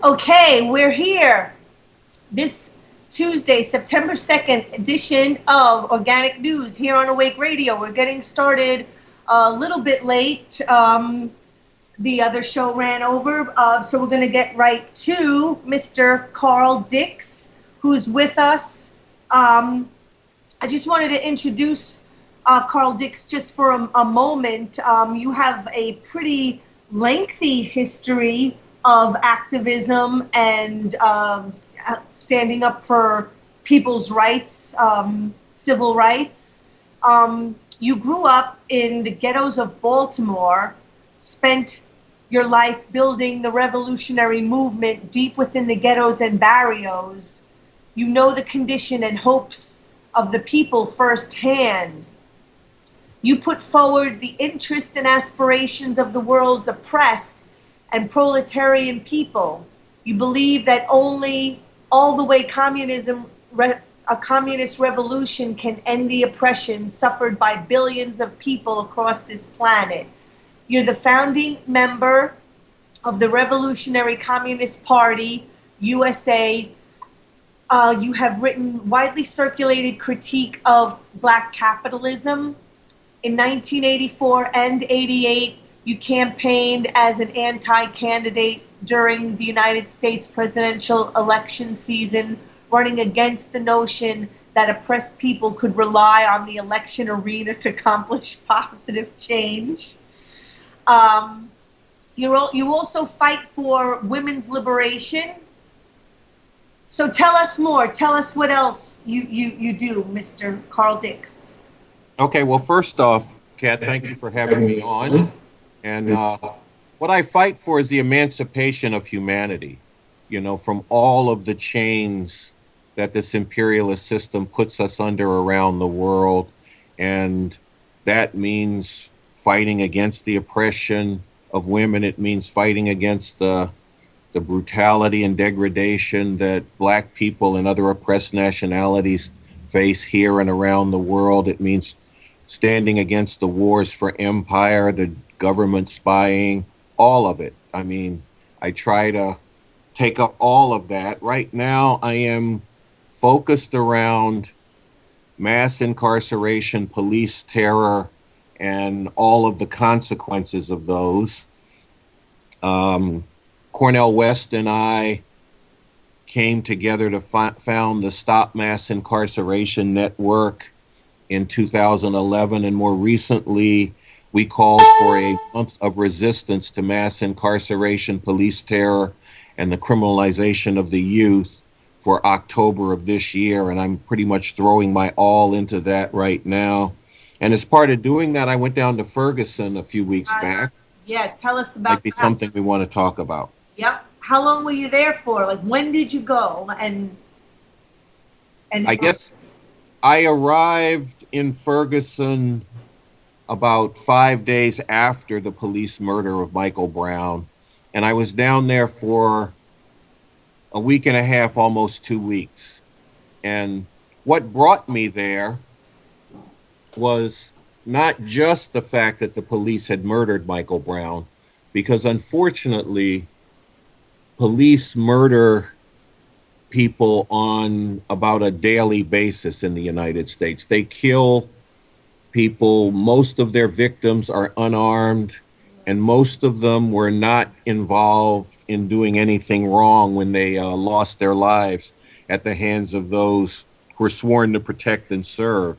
Okay, we're here. This Tuesday, September 2nd edition of Organic News here on Awake Radio. We're getting started a little bit late. The other show ran over, so we're going to get right to Mr. Carl Dix, who's with us. I just wanted to introduce Carl Dix just for a moment. You have a pretty lengthy history of activism and standing up for people's rights, civil rights. You grew up in the ghettos of Baltimore, spent your life building the revolutionary movement deep within the ghettos and barrios. You know the condition and hopes of the people firsthand. You put forward the interests and aspirations of the world's oppressed and proletarian people. You believe that only all the way a communist revolution can end the oppression suffered by billions of people across this planet. You're the founding member of the Revolutionary Communist Party, USA. You have written widely circulated critique of black capitalism. In 1984 and 88, you campaigned as an anti-candidate during the United States presidential election season, running against the notion that oppressed people could rely on the election arena to accomplish positive change. You also fight for women's liberation. So tell us more. Tell us what else you do, Mr. Carl Dix. Okay, well, first off, Kat, thank you for having me on. And what I fight for is the emancipation of humanity, from all of the chains that this imperialist system puts us under around the world. And that means fighting against the oppression of women. It means fighting against the brutality and degradation that Black people and other oppressed nationalities face here and around the world. It means standing against the wars for empire, the government spying, all of it. I mean, I try to take up all of that. Right now, I am focused around mass incarceration, police terror, and all of the consequences of those. Cornell West and I came together to found the Stop Mass Incarceration Network in 2011, and more recently, we called for a month of resistance to mass incarceration, police terror, and the criminalization of the youth for October of this year, and I'm pretty much throwing my all into that right now. And as part of doing that, I went down to Ferguson a few weeks back. Yeah, tell us Might about be that. something we want to talk about. Yep. How long were you there for? Like, when did you go? And I guess I arrived in Ferguson about 5 days after the police murder of Michael Brown. And I was down there for a week and a half, almost 2 weeks. And what brought me there was not just the fact that the police had murdered Michael Brown, because unfortunately, police murder people on about a daily basis in the United States. They kill people. Most of their victims are unarmed, and most of them were not involved in doing anything wrong when they lost their lives at the hands of those who were sworn to protect and serve.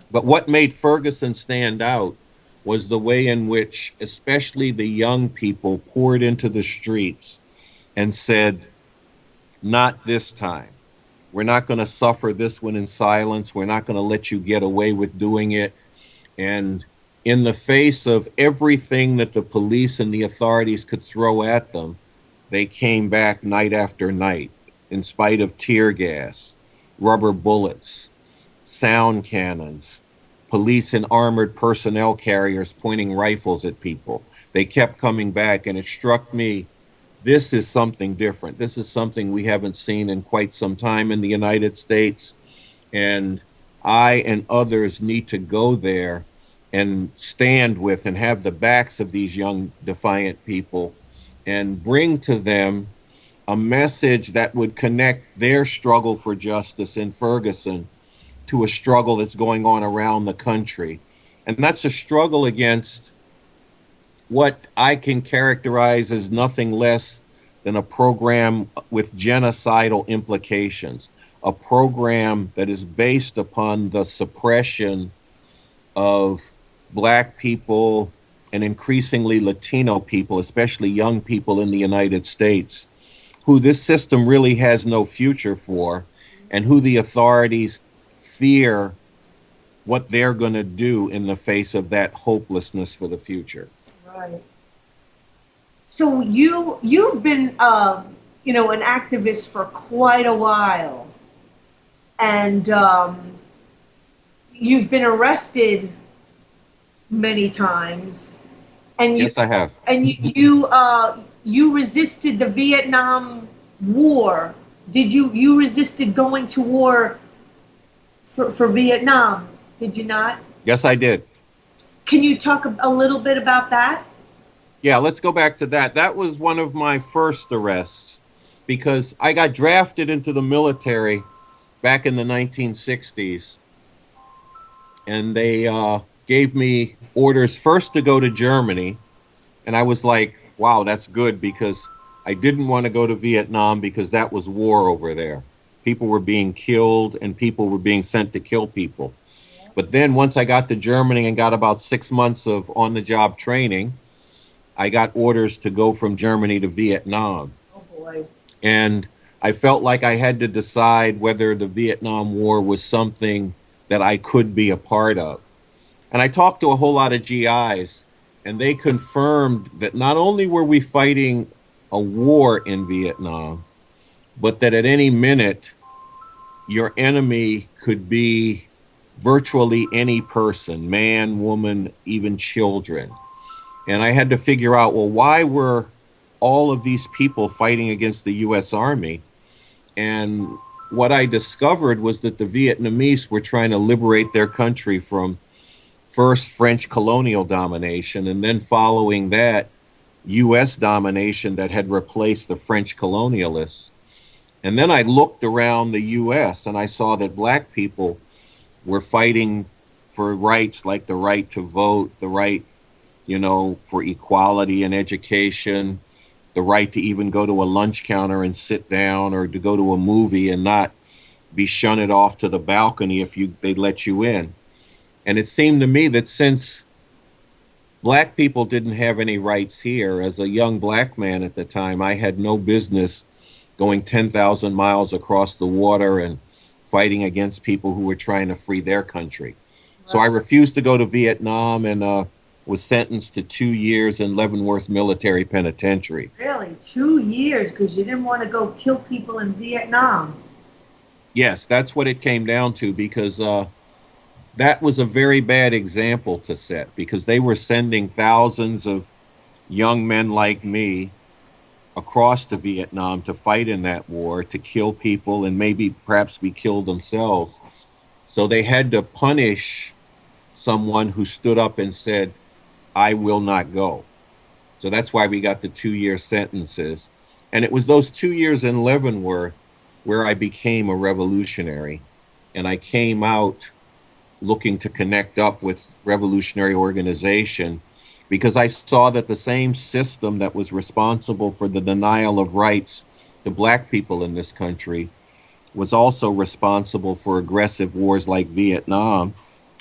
But what made Ferguson stand out was the way in which, especially the young people, poured into the streets and said, not this time. We're not going to suffer this one in silence. We're not going to let you get away with doing it. And in the face of everything that the police and the authorities could throw at them, they came back night after night, in spite of tear gas, rubber bullets, sound cannons, police and armored personnel carriers pointing rifles at people. They kept coming back, and it struck me, this is something different. This is something we haven't seen in quite some time in the United States. And I and others need to go there and stand with and have the backs of these young, defiant people and bring to them a message that would connect their struggle for justice in Ferguson to a struggle that's going on around the country. And that's a struggle against what I can characterize as nothing less than a program with genocidal implications, a program that is based upon the suppression of Black people and increasingly Latino people, especially young people in the United States, who this system really has no future for, and who the authorities fear what they're going to do in the face of that hopelessness for the future. Right. So you've been an activist for quite a while, and you've been arrested many times, and Yes, I have. you resisted the Vietnam War. Did you resisted going to war for Vietnam? Did you not? Yes, I did. Can you talk a little bit about that? Yeah, let's go back to that. That was one of my first arrests because I got drafted into the military back in the 1960s, and they gave me orders first to go to Germany. And I was like, wow, that's good because I didn't want to go to Vietnam because that was war over there. People were being killed and people were being sent to kill people. But then once I got to Germany and got about 6 months of on the job training, I got orders to go from Germany to Vietnam. Oh boy. And I felt like I had to decide whether the Vietnam War was something that I could be a part of. And I talked to a whole lot of GIs, and they confirmed that not only were we fighting a war in Vietnam, but that at any minute, your enemy could be virtually any person, man, woman, even children. And I had to figure out, well, why were all of these people fighting against the US Army? And what I discovered was that the Vietnamese were trying to liberate their country from first French colonial domination, and then following that, US domination that had replaced the French colonialists. And then I looked around the US and I saw that Black people were fighting for rights like the right to vote, the right, for equality in education, the right to even go to a lunch counter and sit down, or to go to a movie and not be shunted off to the balcony if they'd let you in. And it seemed to me that since Black people didn't have any rights here, as a young Black man at the time, I had no business going 10,000 miles across the water and fighting against people who were trying to free their country. So I refused to go to Vietnam and was sentenced to 2 years in Leavenworth Military Penitentiary. Really, 2 years because you didn't want to go kill people in Vietnam. Yes, that's what it came down to, because that was a very bad example to set, because they were sending thousands of young men like me across to Vietnam to fight in that war, to kill people and maybe perhaps be killed themselves. So they had to punish someone who stood up and said, I will not go. So that's why we got the 2 year sentences. And it was those 2 years in Leavenworth where I became a revolutionary. And I came out looking to connect up with revolutionary organization, because I saw that the same system that was responsible for the denial of rights to Black people in this country was also responsible for aggressive wars like Vietnam,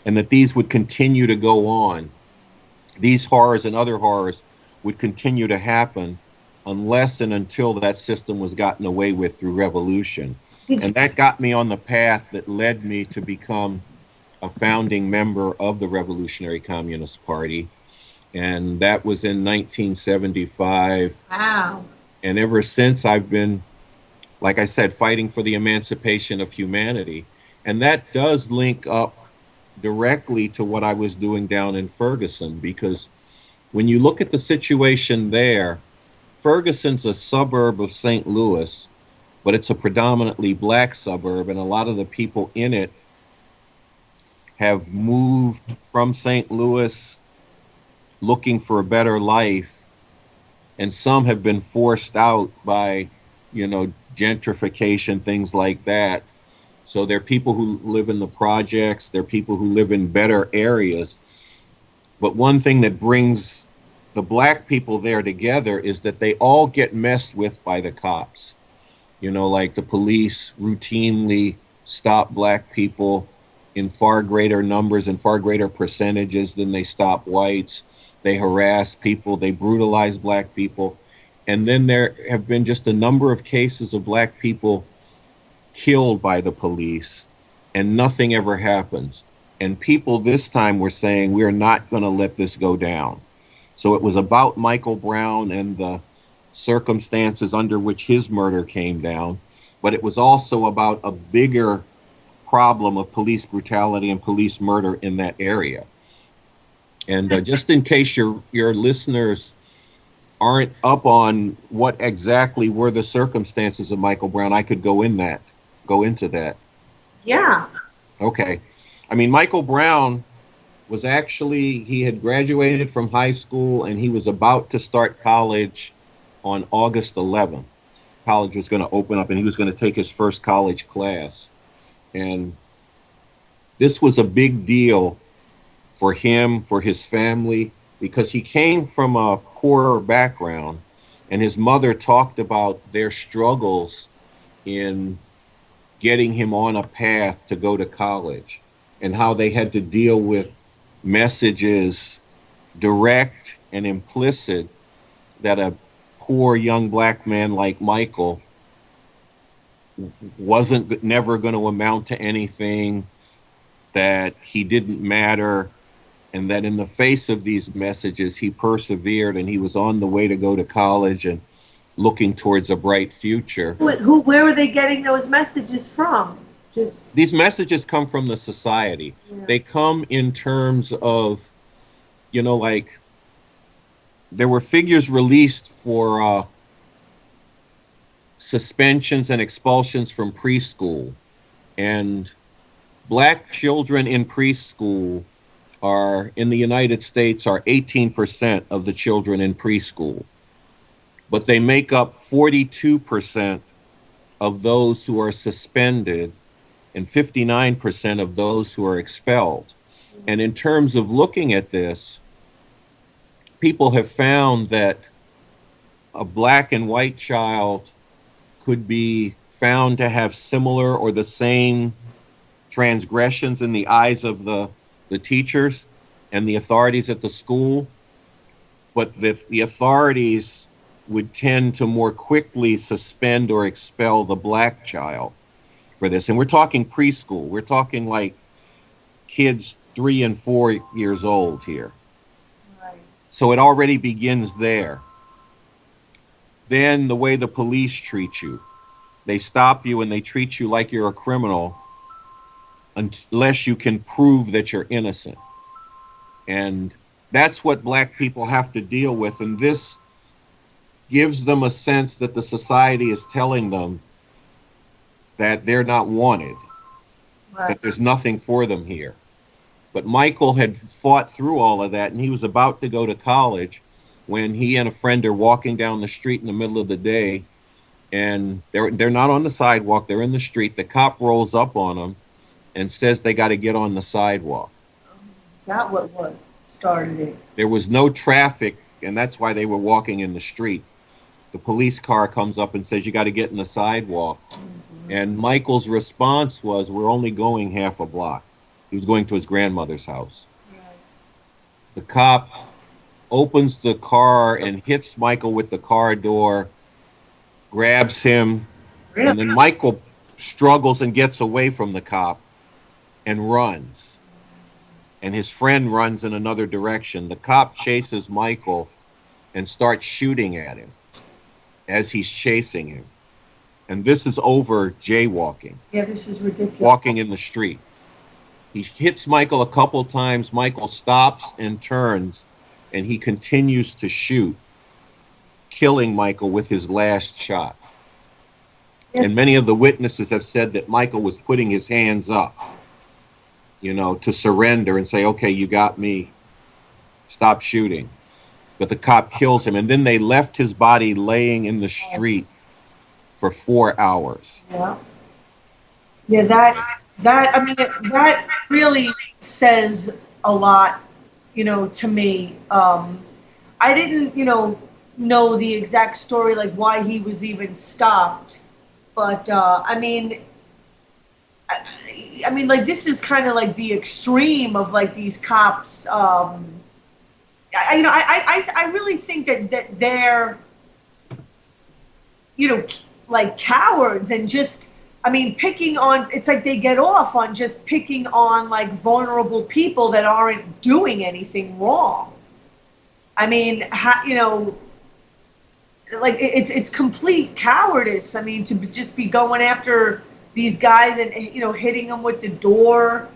and that these would continue to go on. These horrors and other horrors would continue to happen unless and until that system was gotten away with through revolution. And that got me on the path that led me to become a founding member of the Revolutionary Communist Party. And that was in 1975. Wow. And ever since, I've been, like I said, fighting for the emancipation of humanity. And that does link up directly to what I was doing down in Ferguson, because when you look at the situation there, Ferguson's a suburb of St. Louis, but it's a predominantly Black suburb, and a lot of the people in it have moved from St. Louis looking for a better life, and some have been forced out by gentrification, things like that. So there are people who live in the projects, there are people who live in better areas. But one thing that brings the black people there together is that they all get messed with by the cops. Like the police routinely stop black people in far greater numbers and far greater percentages than they stop whites. They harass people, they brutalize black people. And then there have been just a number of cases of black people killed by the police, and nothing ever happens. And people this time were saying, we're not going to let this go down. So it was about Michael Brown and the circumstances under which his murder came down, but it was also about a bigger problem of police brutality and police murder in that area. And just in case your listeners aren't up on what exactly were the circumstances of Michael Brown, I could go into that. Yeah. Okay. I mean, Michael Brown he had graduated from high school and he was about to start college on August 11th. College was going to open up and he was going to take his first college class. And this was a big deal for him, for his family, because he came from a poorer background and his mother talked about their struggles in getting him on a path to go to college and how they had to deal with messages, direct and implicit, that a poor young black man like Michael wasn't never going to amount to anything, that he didn't matter, and that in the face of these messages, he persevered and he was on the way to go to college and looking towards a bright future. Where were they getting those messages from? These messages come from the society. Yeah. They come in terms of, like there were figures released for suspensions and expulsions from preschool, and black children in preschool in the United States are 18% of the children in preschool, but they make up 42% of those who are suspended and 59% of those who are expelled. And in terms of looking at this, people have found that a black and white child could be found to have similar or the same transgressions in the eyes of the teachers and the authorities at the school, but the authorities would tend to more quickly suspend or expel the black child for this. And we're talking preschool. We're talking like kids 3 and 4 years old here. Right. So it already begins there. Then the way the police treat you. They stop you and they treat you like you're a criminal unless you can prove that you're innocent. And that's what black people have to deal with. And this gives them a sense that the society is telling them that they're not wanted, right, that there's nothing for them here. But Michael had fought through all of that, and he was about to go to college when he and a friend are walking down the street in the middle of the day, and they're not on the sidewalk, they're in the street. The cop rolls up on them and says they got to get on the sidewalk. Is that what started it? There was no traffic, and that's why they were walking in the street. The police car comes up and says, you got to get in the sidewalk. Mm-hmm. And Michael's response was, we're only going half a block. He was going to his grandmother's house. Right. The cop opens the car and hits Michael with the car door, grabs him, really? And then Michael struggles and gets away from the cop and runs. And his friend runs in another direction. The cop chases Michael and starts shooting at him as he's chasing him. And this is over jaywalking. Yeah, this is ridiculous. Walking in the street. He hits Michael a couple times. Michael stops and turns, and he continues to shoot, killing Michael with his last shot. Yes. And many of the witnesses have said that Michael was putting his hands up, to surrender and say, okay, you got me. Stop shooting. But the cop kills him. And then they left his body laying in the street for 4 hours. Yeah. Yeah, I mean, that really says a lot, to me. I didn't, know the exact story, like why he was even stopped. But I mean, like this is kind of like the extreme of like these cops. I really think that they're, you know, like cowards and just, I mean, picking on, it's like they get off on just picking on like vulnerable people that aren't doing anything wrong. I mean, like it's complete cowardice. I mean, to just be going after these guys and, hitting them with the door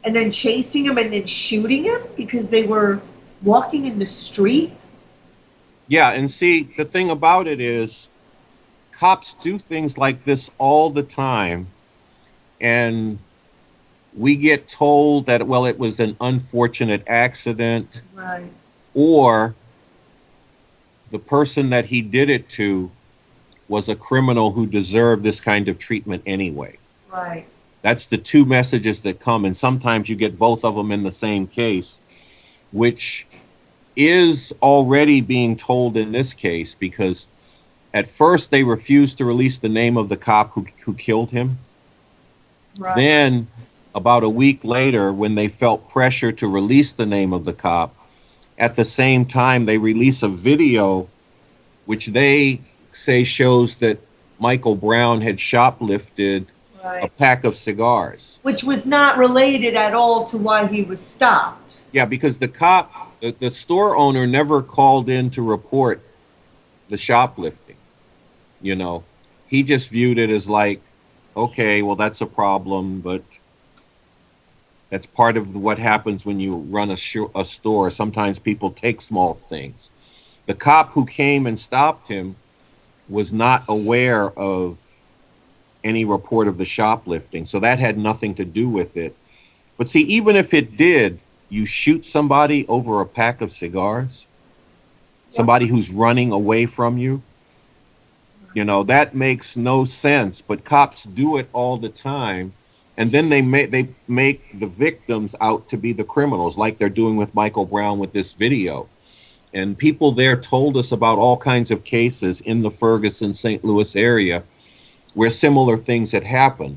and then chasing them and then shooting them because they were walking in the street. Yeah, and see, the thing about it is cops do things like this all the time, and we get told that, well, it was an unfortunate accident, Right, or the person that he did it to was a criminal who deserved this kind of treatment anyway. right. That's the two messages that come, and sometimes you get both of them in the same case, which is already being told in this case, because at first they refused to release the name of the cop who killed him. Right. Then, about a week later, when they felt pressure to release the name of the cop, at the same time they release a video which they say shows that Michael Brown had shoplifted a Right. pack of cigars. Which was not related at all to why he was stopped. Yeah, because the store owner never called in to report the shoplifting. You know, he just viewed it as like, okay, well, that's a problem, but that's part of what happens when you run a store. Sometimes people take small things. The cop who came and stopped him was not aware of any report of the shoplifting, so that had nothing to do with it. But see, even if it did, you shoot somebody over a pack of cigars, somebody who's running away from you, that makes no sense. But cops do it all the time, and then they make the victims out to be the criminals, like they're doing with Michael Brown with this video. And people there told us about all kinds of cases in the Ferguson, St. Louis area where similar things had happened.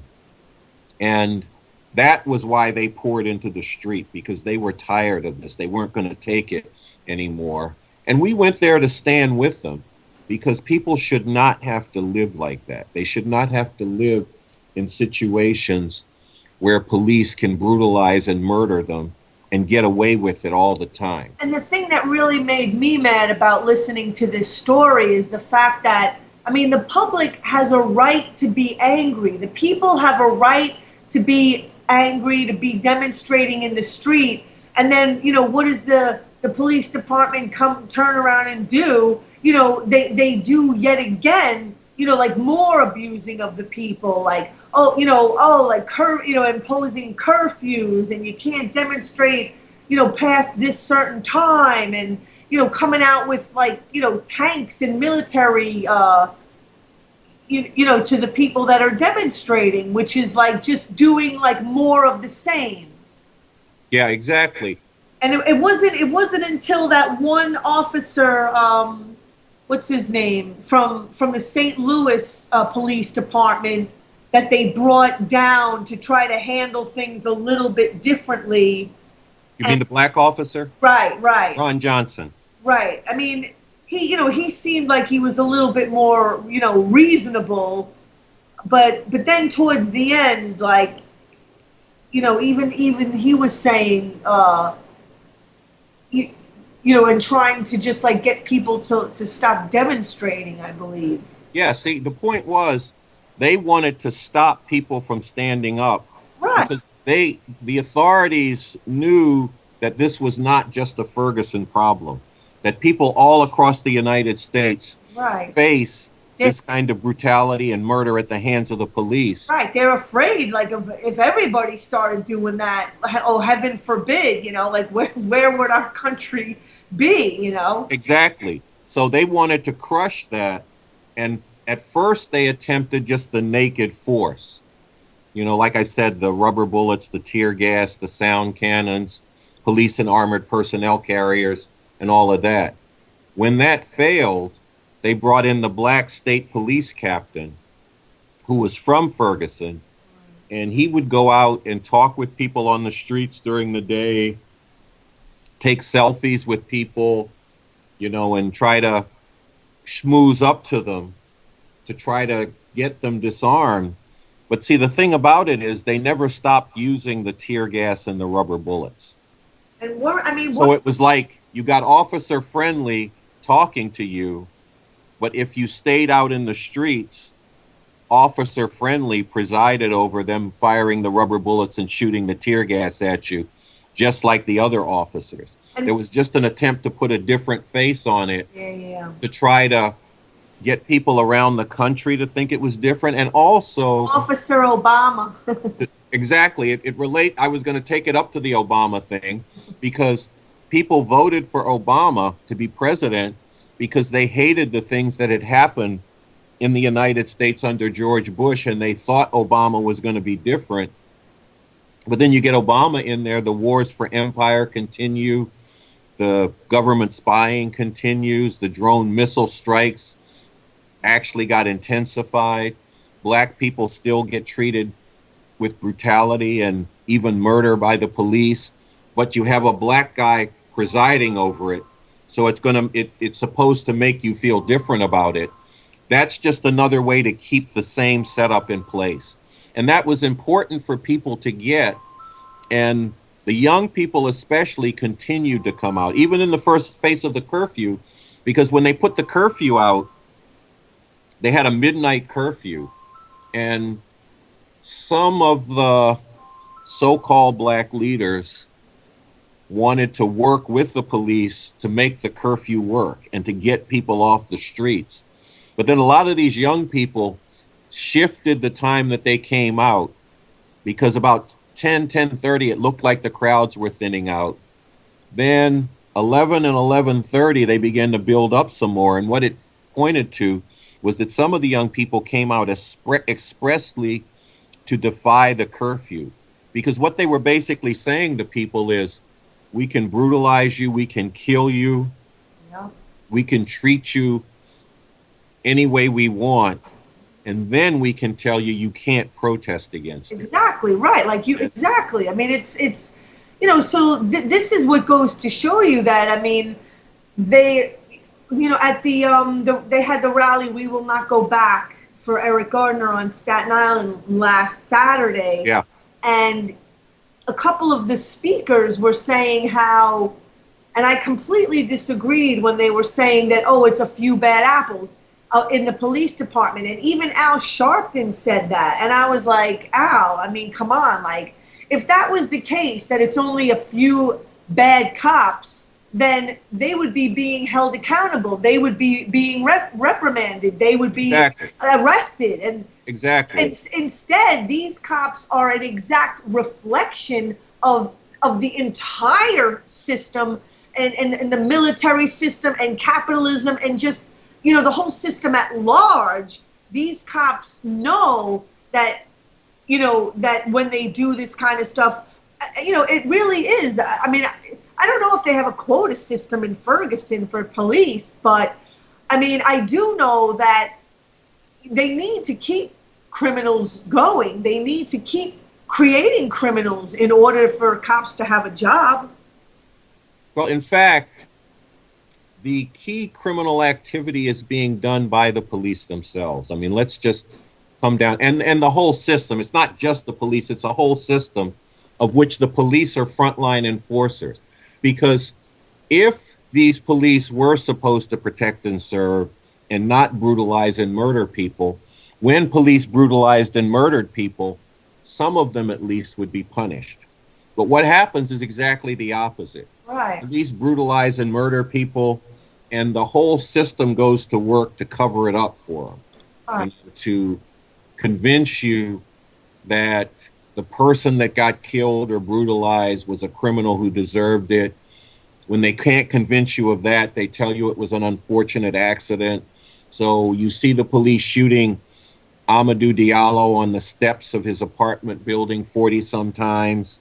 And that was why they poured into the street, because they were tired of this. They weren't going to take it anymore. And we went there to stand with them, because people should not have to live like that. They should not have to live in situations where police can brutalize and murder them and get away with it all the time. And the thing that really made me mad about listening to this story is the fact that, I mean, the public has a right to be angry. The people have a right to be angry, to be demonstrating in the street. And then, what does the police department turn around and do? They do yet again, like more abusing of the people, like, like imposing curfews, and you can't demonstrate, past this certain time, and, coming out with like, tanks and military, to the people that are demonstrating, which is like just doing like more of the same. Yeah, exactly. And it wasn't until that one officer, what's his name, from the St. Louis Police Department, that they brought down to try to handle things a little bit differently. You mean the black officer? Right. Ron Johnson. Right. I mean, he seemed like he was a little bit more, reasonable, but then towards the end, like, even he was saying, and trying to just like get people to stop demonstrating, I believe. Yeah, see, the point was they wanted to stop people from standing up, Right. because the authorities knew that this was not just a Ferguson problem, that people all across the United States Right. face this kind of brutality and murder at the hands of the police. Right. They're afraid, like, if everybody started doing that, oh, heaven forbid, like where would our country be, Exactly. So they wanted to crush that and at first they attempted just the naked force. You know, like I said, the rubber bullets, the tear gas, the sound cannons, police and armored personnel carriers, and all of that. When that failed, they brought in the black state police captain who was from Ferguson, and he would go out and talk with people on the streets during the day, take selfies with people, you know, and try to schmooze up to them to try to get them disarmed. But see, the thing about it is they never stopped using the tear gas and the rubber bullets. And what I mean, So what? it was like you got officer friendly talking to you, but if you stayed out in the streets, officer friendly presided over them firing the rubber bullets and shooting the tear gas at you, just like the other officers. And, There was just an attempt to put a different face on it yeah. to try to get people around the country to think it was different. And also, Officer Obama. exactly, it relate. I was going to take it up to the Obama thing because people voted for Obama to be president because they hated the things that had happened in the United States under George Bush, and they thought Obama was going to be different. But then you get Obama in there, the wars for empire continue, the government spying continues, the drone missile strikes actually got intensified. Black people still get treated with brutality and even murder by the police, but you have a black guy presiding over it. So it's supposed to make you feel different about it. That's just another way to keep the same setup in place. And that was important for people to get. And the young people especially continued to come out, even in the first phase of the curfew, because when they put the curfew out, they had a midnight curfew. And some of the so-called black leaders wanted to work with the police to make the curfew work and to get people off the streets. But then a lot of these young people shifted the time that they came out because about 10:30, it looked like the crowds were thinning out. Then 11 and 11:30, they began to build up some more. And what it pointed to was that some of the young people came out expressly to defy the curfew. Because what they were basically saying to people is, we can brutalize you, we can kill you, Yeah. we can treat you any way we want, and then we can tell you you can't protest against it. Exactly right. Like you, exactly. I mean, it's, you know, so this is what goes to show you that, I mean, they, you know, at they had the rally, We Will Not Go Back, for Eric Gardner on Staten Island last Saturday. Yeah. And a couple of the speakers were saying how, and I completely disagreed when they were saying that, oh, it's a few bad apples in the police department. And even Al Sharpton said that. And I was like, Al, I mean, come on. Like, if that was the case, that it's only a few bad cops, then they would be being held accountable. They would be being reprimanded. They would be arrested. And instead, these cops are an exact reflection of the entire system and the military system and capitalism and just, you know, the whole system at large. These cops know that, you know, that when they do this kind of stuff, you know, it really is. I mean, I don't know if they have a quota system in Ferguson for police, but I mean, I do know that they need to keep criminals going. They need to keep creating criminals in order for cops to have a job. Well, in fact, the key criminal activity is being done by the police themselves. I mean, let's just come down and the whole system. It's not just the police, it's a whole system of which the police are frontline enforcers. Because if these police were supposed to protect and serve and not brutalize and murder people, when police brutalized and murdered people, some of them at least would be punished. But what happens is exactly the opposite. Right. Police brutalize and murder people, and the whole system goes to work to cover it up for them. And to convince you that the person that got killed or brutalized was a criminal who deserved it. When they can't convince you of that, they tell you it was an unfortunate accident. So you see the police shooting Amadou Diallo on the steps of his apartment building 40 some times,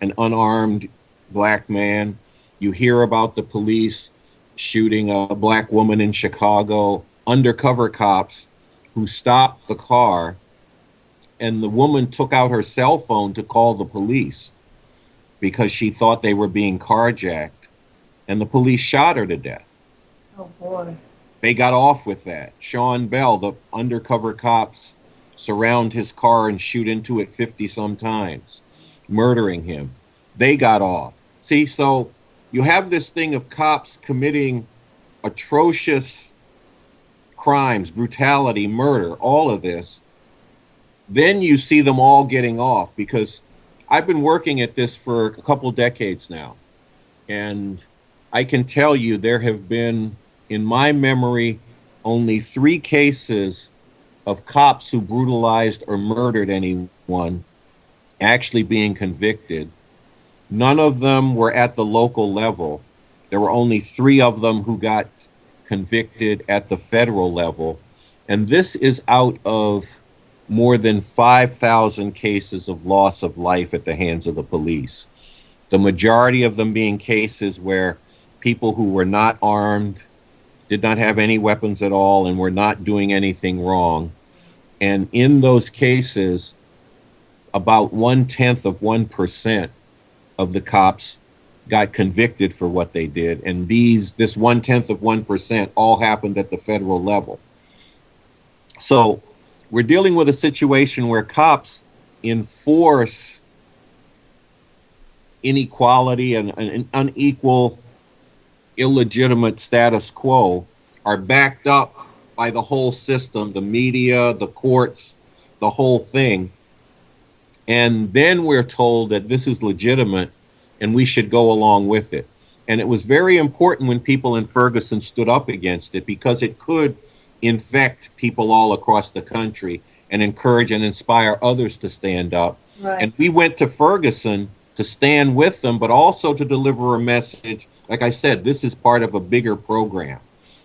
an unarmed black man. You hear about the police shooting a black woman in Chicago, undercover cops who stopped the car, and the woman took out her cell phone to call the police because she thought they were being carjacked, and the police shot her to death. Oh boy. They got off with that. Sean Bell, the undercover cops surround his car and shoot into it 50 some times, murdering him. They got off. See, so you have this thing of cops committing atrocious crimes, brutality, murder, all of this. Then you see them all getting off, because I've been working at this for a couple decades now. And I can tell you there have been, in my memory, only 3 cases of cops who brutalized or murdered anyone actually being convicted. None of them were at the local level. There were only 3 of them who got convicted at the federal level. And this is out of more than 5,000 cases of loss of life at the hands of the police. The majority of them being cases where people who were not armed, did not have any weapons at all, and were not doing anything wrong. And in those cases, about 0.1% of the cops got convicted for what they did. And this 0.1% all happened at the federal level. So we're dealing with a situation where cops enforce inequality and an unequal, illegitimate status quo, are backed up by the whole system, the media, the courts, the whole thing. And then we're told that this is legitimate and we should go along with it. And it was very important when people in Ferguson stood up against it, because it could infect people all across the country and encourage and inspire others to stand up. Right. And we went to Ferguson to stand with them, but also to deliver a message. Like I said, this is part of a bigger program,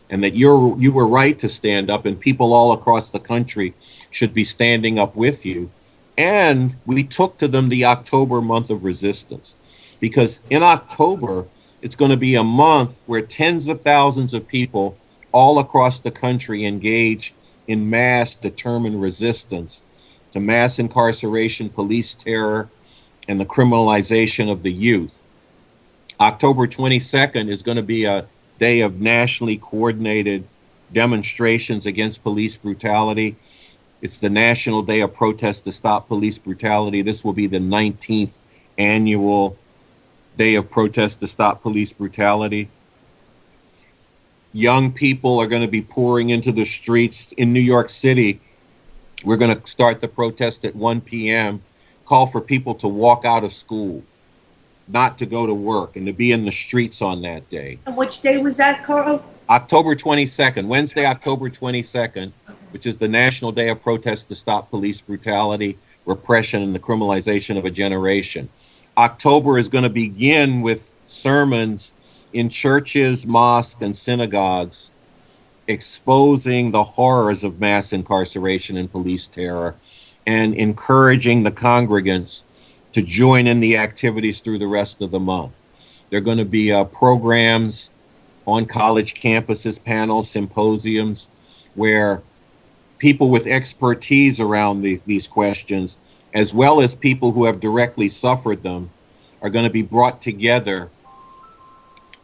and that you were right to stand up, and people all across the country should be standing up with you. And we took to them the October month of resistance, because in October, it's going to be a month where tens of thousands of people all across the country engage in mass, determined resistance to mass incarceration, police terror, and the criminalization of the youth. October 22nd is going to be a day of nationally coordinated demonstrations against police brutality. It's the National Day of Protest to Stop Police Brutality. This will be the 19th annual Day of Protest to Stop Police Brutality. Young people are going to be pouring into the streets in New York City. We're going to start the protest at 1 p.m., call for people to walk out of school, not to go to work, and to be in the streets on that day. And which day was that, Carl? October 22nd, Wednesday, October 22nd, which is the National Day of Protest to Stop Police Brutality, Repression, and the Criminalization of a Generation. October is going to begin with sermons in churches, mosques, and synagogues exposing the horrors of mass incarceration and police terror, and encouraging the congregants to join in the activities through the rest of the month. There are going to be programs on college campuses, panels, symposiums, where people with expertise around these questions, as well as people who have directly suffered them, are going to be brought together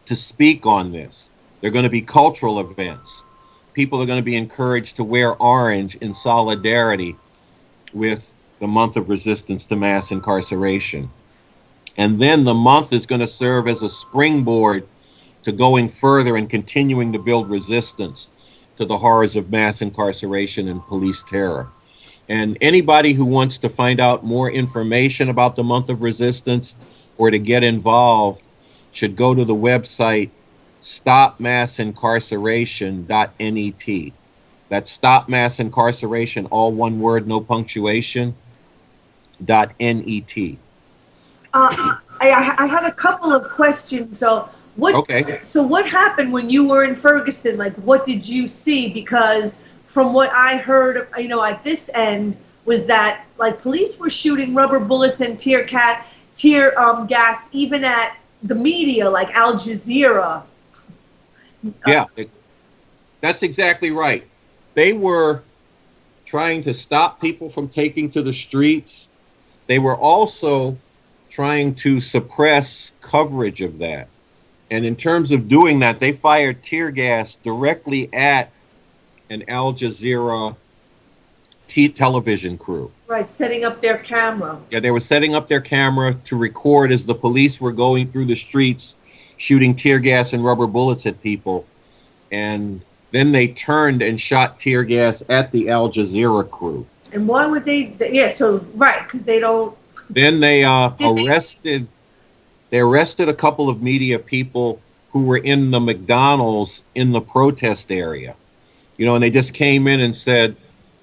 to speak on this. There are going to be cultural events. People are going to be encouraged to wear orange in solidarity with the month of resistance to mass incarceration. And then the month is going to serve as a springboard to going further and continuing to build resistance to the horrors of mass incarceration and police terror. And anybody who wants to find out more information about the month of resistance or to get involved should go to the website stopmassincarceration.net. That's Stop Mass Incarceration, all one word, no punctuation, .net. I had a couple of questions. So Okay. So what happened when you were in Ferguson? Like, what did you see? Because from what I heard, at this end was that like police were shooting rubber bullets and tear gas even at the media, like Al Jazeera. Yeah, that's exactly right. They were trying to stop people from taking to the streets. They were also trying to suppress coverage of that. And in terms of doing that, they fired tear gas directly at an Al Jazeera television crew. Right, setting up their camera. Yeah, they were setting up their camera to record as the police were going through the streets, shooting tear gas and rubber bullets at people. And then they turned and shot tear gas at the Al Jazeera crew. And why would they? Yeah, so right, because they don't. Then they arrested a couple of media people who were in the McDonald's in the protest area. And they just came in and said,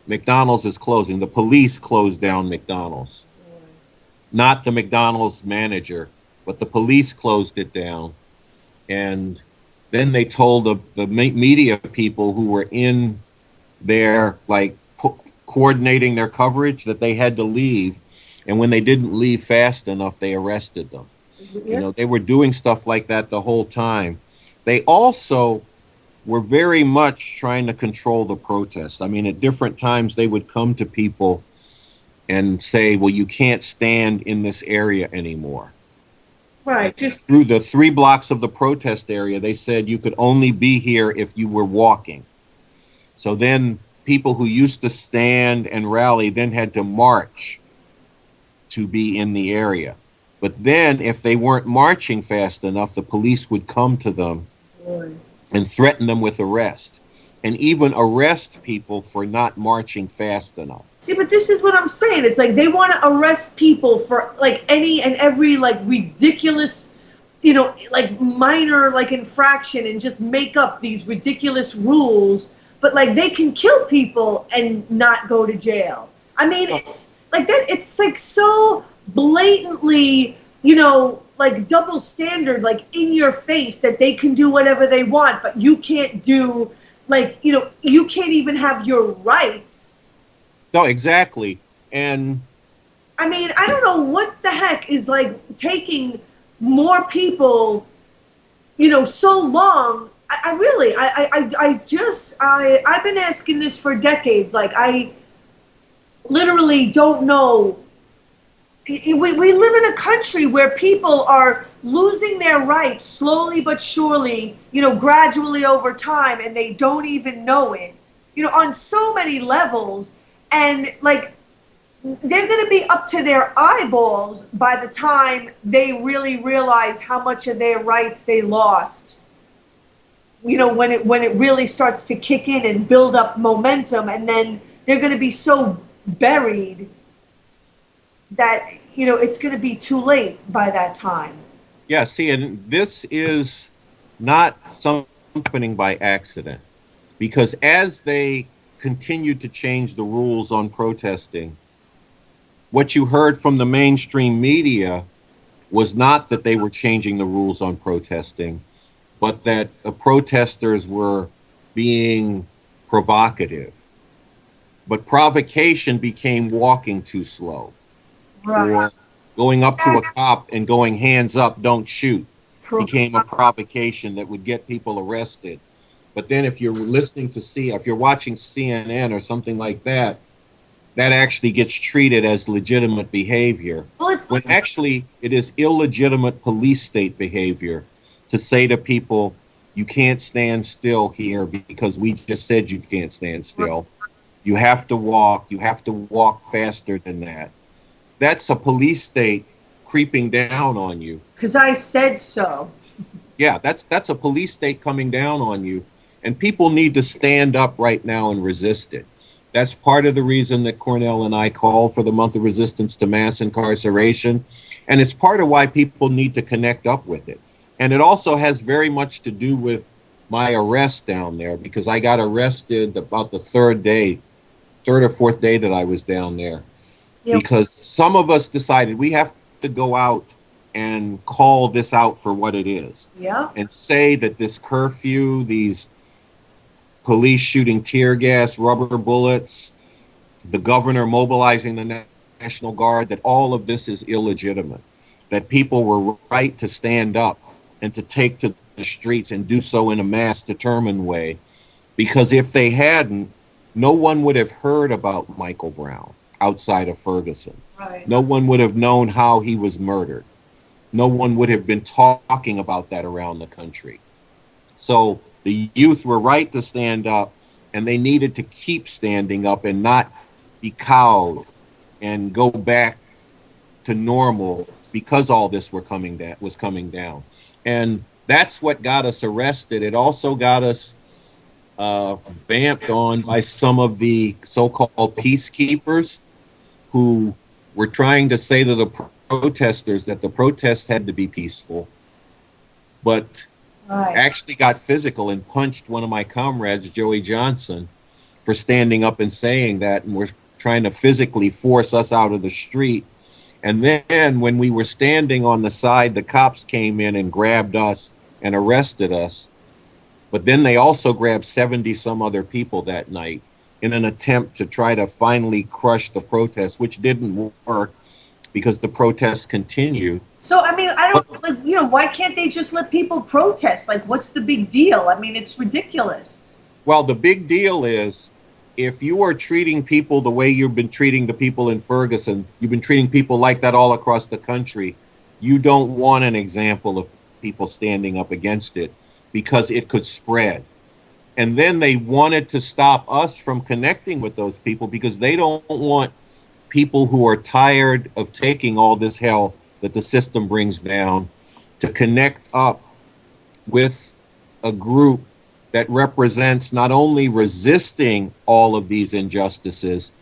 McDonald's is closing. The police closed down McDonald's. Not the McDonald's manager, but the police closed it down. And then they told the media people who were in there, like coordinating their coverage, that they had to leave. And when they didn't leave fast enough, they arrested them. They were doing stuff like that the whole time. They also were very much trying to control the protest. I mean, at different times, they would come to people and say, well, you can't stand in this area anymore. Right. Just through the 3 blocks of the protest area, they said you could only be here if you were walking. So then people who used to stand and rally then had to march to be in the area. But then if they weren't marching fast enough, the police would come to them and threaten them with arrest, and even arrest people for not marching fast enough. See, but this is what I'm saying. It's like they want to arrest people for like any and every like ridiculous, like minor like infraction, and just make up these ridiculous rules. But like they can kill people and not go to jail. I mean, it's like that. It's like so blatantly, like double standard, like in your face, that they can do whatever they want, but you can't do, like, you can't even have your rights. No, exactly. And I mean, I don't know what the heck is like taking more people, so long. I've been asking this for decades. Like, I literally don't know. We live in a country where people are losing their rights slowly but surely, gradually over time, and they don't even know it, on so many levels. And like, they're going to be up to their eyeballs by the time they really realize how much of their rights they lost. When it really starts to kick in and build up momentum, and then they're going to be so buried that it's going to be too late by that time. Yeah, see, and this is not something by accident, because as they continued to change the rules on protesting, what you heard from the mainstream media was not that they were changing the rules on protesting, but that the protesters were being provocative. But provocation became walking too slow. Right. Or going up to a cop and going, hands up, don't shoot, became a provocation that would get people arrested. But then if you're if you're watching CNN or something like that, that actually gets treated as legitimate behavior. Well, when actually it is illegitimate police state behavior to say to people, you can't stand still here because we just said you can't stand still. You have to walk. You have to walk faster than that. That's a police state creeping down on you. Because I said so. Yeah, that's a police state coming down on you. And people need to stand up right now and resist it. That's part of the reason that Cornell and I call for the month of resistance to mass incarceration. And it's part of why people need to connect up with it. And it also has very much to do with my arrest down there, because I got arrested about the third or fourth day that I was down there. Yep. Because some of us decided we have to go out and call this out for what it is. Yeah. And say that this curfew, these police shooting tear gas, rubber bullets, the governor mobilizing the National Guard, that all of this is illegitimate, that people were right to stand up and to take to the streets and do so in a mass determined way. Because if they hadn't, no one would have heard about Michael Brown outside of Ferguson. Right. No one would have known how he was murdered. No one would have been talking about that around the country. So the youth were right to stand up, and they needed to keep standing up and not be cowed and go back to normal because all this was coming down. And that's what got us arrested. It also got us vamped on by some of the so-called peacekeepers who were trying to say to the protesters that the protests had to be peaceful, but actually got physical and punched one of my comrades, Joey Johnson, for standing up and saying that, and were trying to physically force us out of the street. And then when we were standing on the side, the cops came in and grabbed us and arrested us. But then they also grabbed 70 some other people that night in an attempt to try to finally crush the protest, which didn't work because the protests continued. So, I mean, I don't, like, you know, why can't they just let people protest? Like, what's the big deal? I mean, it's ridiculous. Well, the big deal is, if you are treating people the way you've been treating the people in Ferguson, you've been treating people like that all across the country, you don't want an example of people standing up against it because it could spread. And then they wanted to stop us from connecting with those people because they don't want people who are tired of taking all this hell that the system brings down to connect up with a group that represents not only resisting all of these injustices,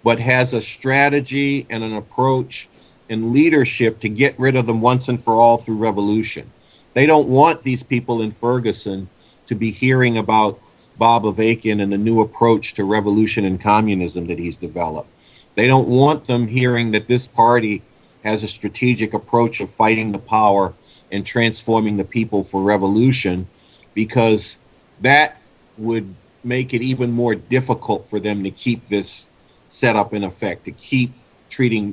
but has a strategy and an approach and leadership to get rid of them once and for all through revolution. They don't want these people in Ferguson to be hearing about Bob Avakian and the new approach to revolution and communism that he's developed. They don't want them hearing that this party has a strategic approach of fighting the power and transforming the people for revolution, because that would make it even more difficult for them to keep this set up in effect, to keep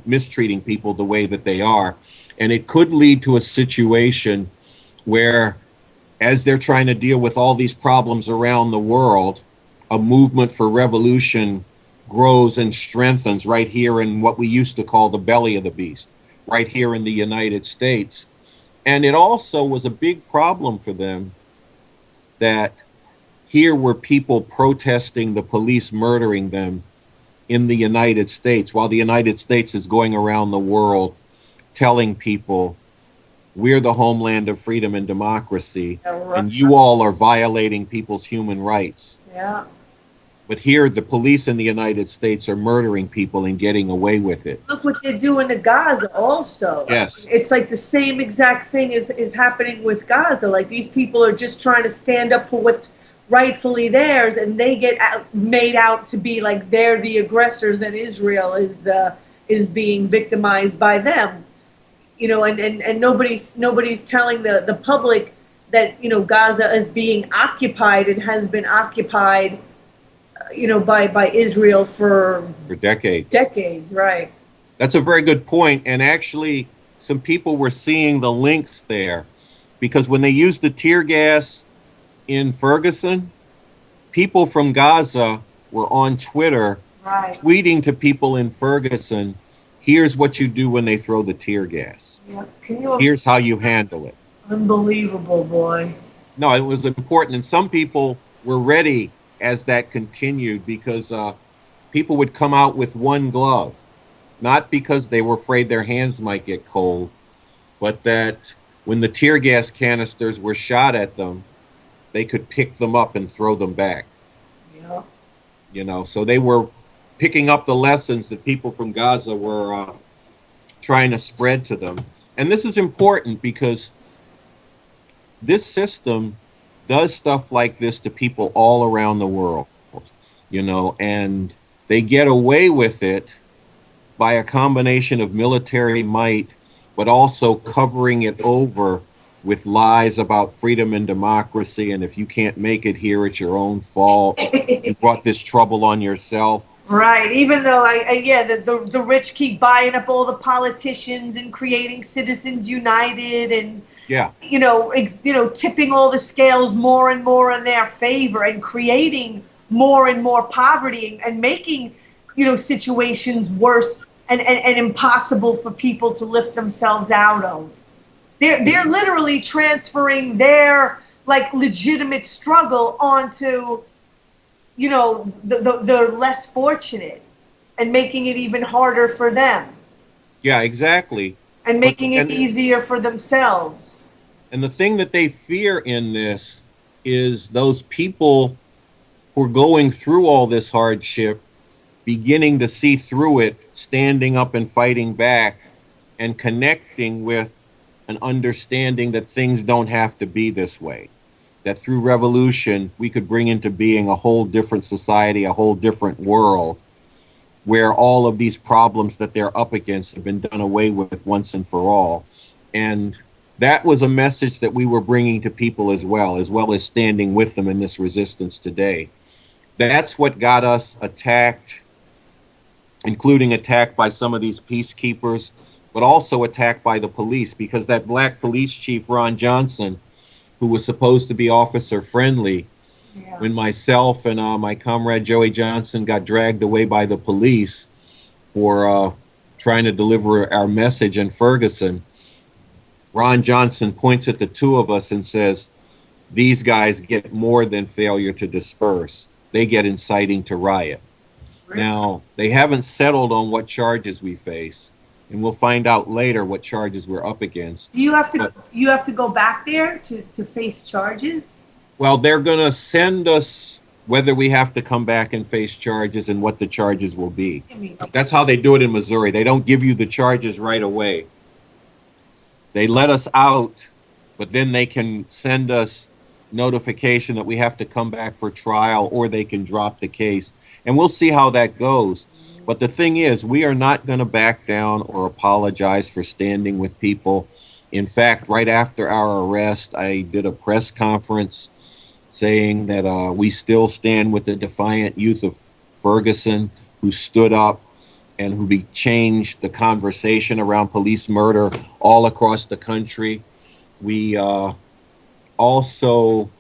mistreating people the way that they are. And it could lead to a situation where, as they're trying to deal with all these problems around the world, a movement for revolution grows and strengthens right here in what we used to call the belly of the beast, right here in the United States. And it also was a big problem for them that here were people protesting the police murdering them in the United States, while the United States is going around the world telling people, we're the homeland of freedom and democracy, and you all are violating people's human rights. Yeah. But here, the police in the United States are murdering people and getting away with it. Look what they're doing to Gaza also. Yes. It's like the same exact thing is happening with Gaza. Like, these people are just trying to stand up for what's rightfully theirs, and they get made out to be like they're the aggressors and Israel is being victimized by them. You know, and nobody's telling the public that, you know, Gaza is being occupied and has been occupied, you know, by Israel for decades. Decades, right. That's a very good point. And actually, some people were seeing the links there, because when they used the tear gas in Ferguson, people from Gaza were on Twitter tweeting to people in Ferguson, here's what you do when they throw the tear gas. Yeah. Here's how you handle it. Unbelievable, boy. No, it was important. And some people were ready as that continued, because people would come out with one glove, not because they were afraid their hands might get cold, but that when the tear gas canisters were shot at them, they could pick them up and throw them back. Yeah. You know, so they were picking up the lessons that people from Gaza were trying to spread to them. And this is important because this system does stuff like this to people all around the world, you know, and they get away with it by a combination of military might but also covering it over with lies about freedom and democracy. And if you can't make it here, it's your own fault. You brought this trouble on yourself. Right. Even though yeah, the rich keep buying up all the politicians and creating Citizens United and Yeah, tipping all the scales more and more in their favor and creating more and more poverty and making situations worse and impossible for people to lift themselves out of. They're literally transferring their like legitimate struggle onto the less fortunate and making it even harder for them yeah, exactly. and But making it easier for themselves. and the thing that they fear in this is those people who are going through all this hardship beginning to see through it, standing up and fighting back, and connecting with an understanding that things don't have to be this way. That through revolution, we could bring into being a whole different society, a whole different world, where all of these problems that they're up against have been done away with once and for all. And that was a message that we were bringing to people as well as standing with them in this resistance today. That's what got us attacked, including attacked by some of these peacekeepers, but also attacked by the police, because that black police chief, Ron Johnson, who was supposed to be officer friendly, Yeah. when myself and my comrade Joey Johnson got dragged away by the police for trying to deliver our message in Ferguson, Ron Johnson points at the two of us and says, "These guys get more than failure to disperse. They get inciting to riot." Really? Now, they haven't settled on what charges we face, and we'll find out later what charges we're up against. Do But, you have to go back there to face charges? well, they're going to send us whether we have to come back and face charges and what the charges will be. I mean, That's how they do it in Missouri. They don't give you the charges right away. They let us out, but then they can send us notification that we have to come back for trial, or they can drop the case. And we'll see how that goes. But the thing is, we are not going to back down or apologize for standing with people. In fact, right after our arrest, I did a press conference saying that we still stand with the defiant youth of Ferguson who stood up and who changed the conversation around police murder all across the country. We also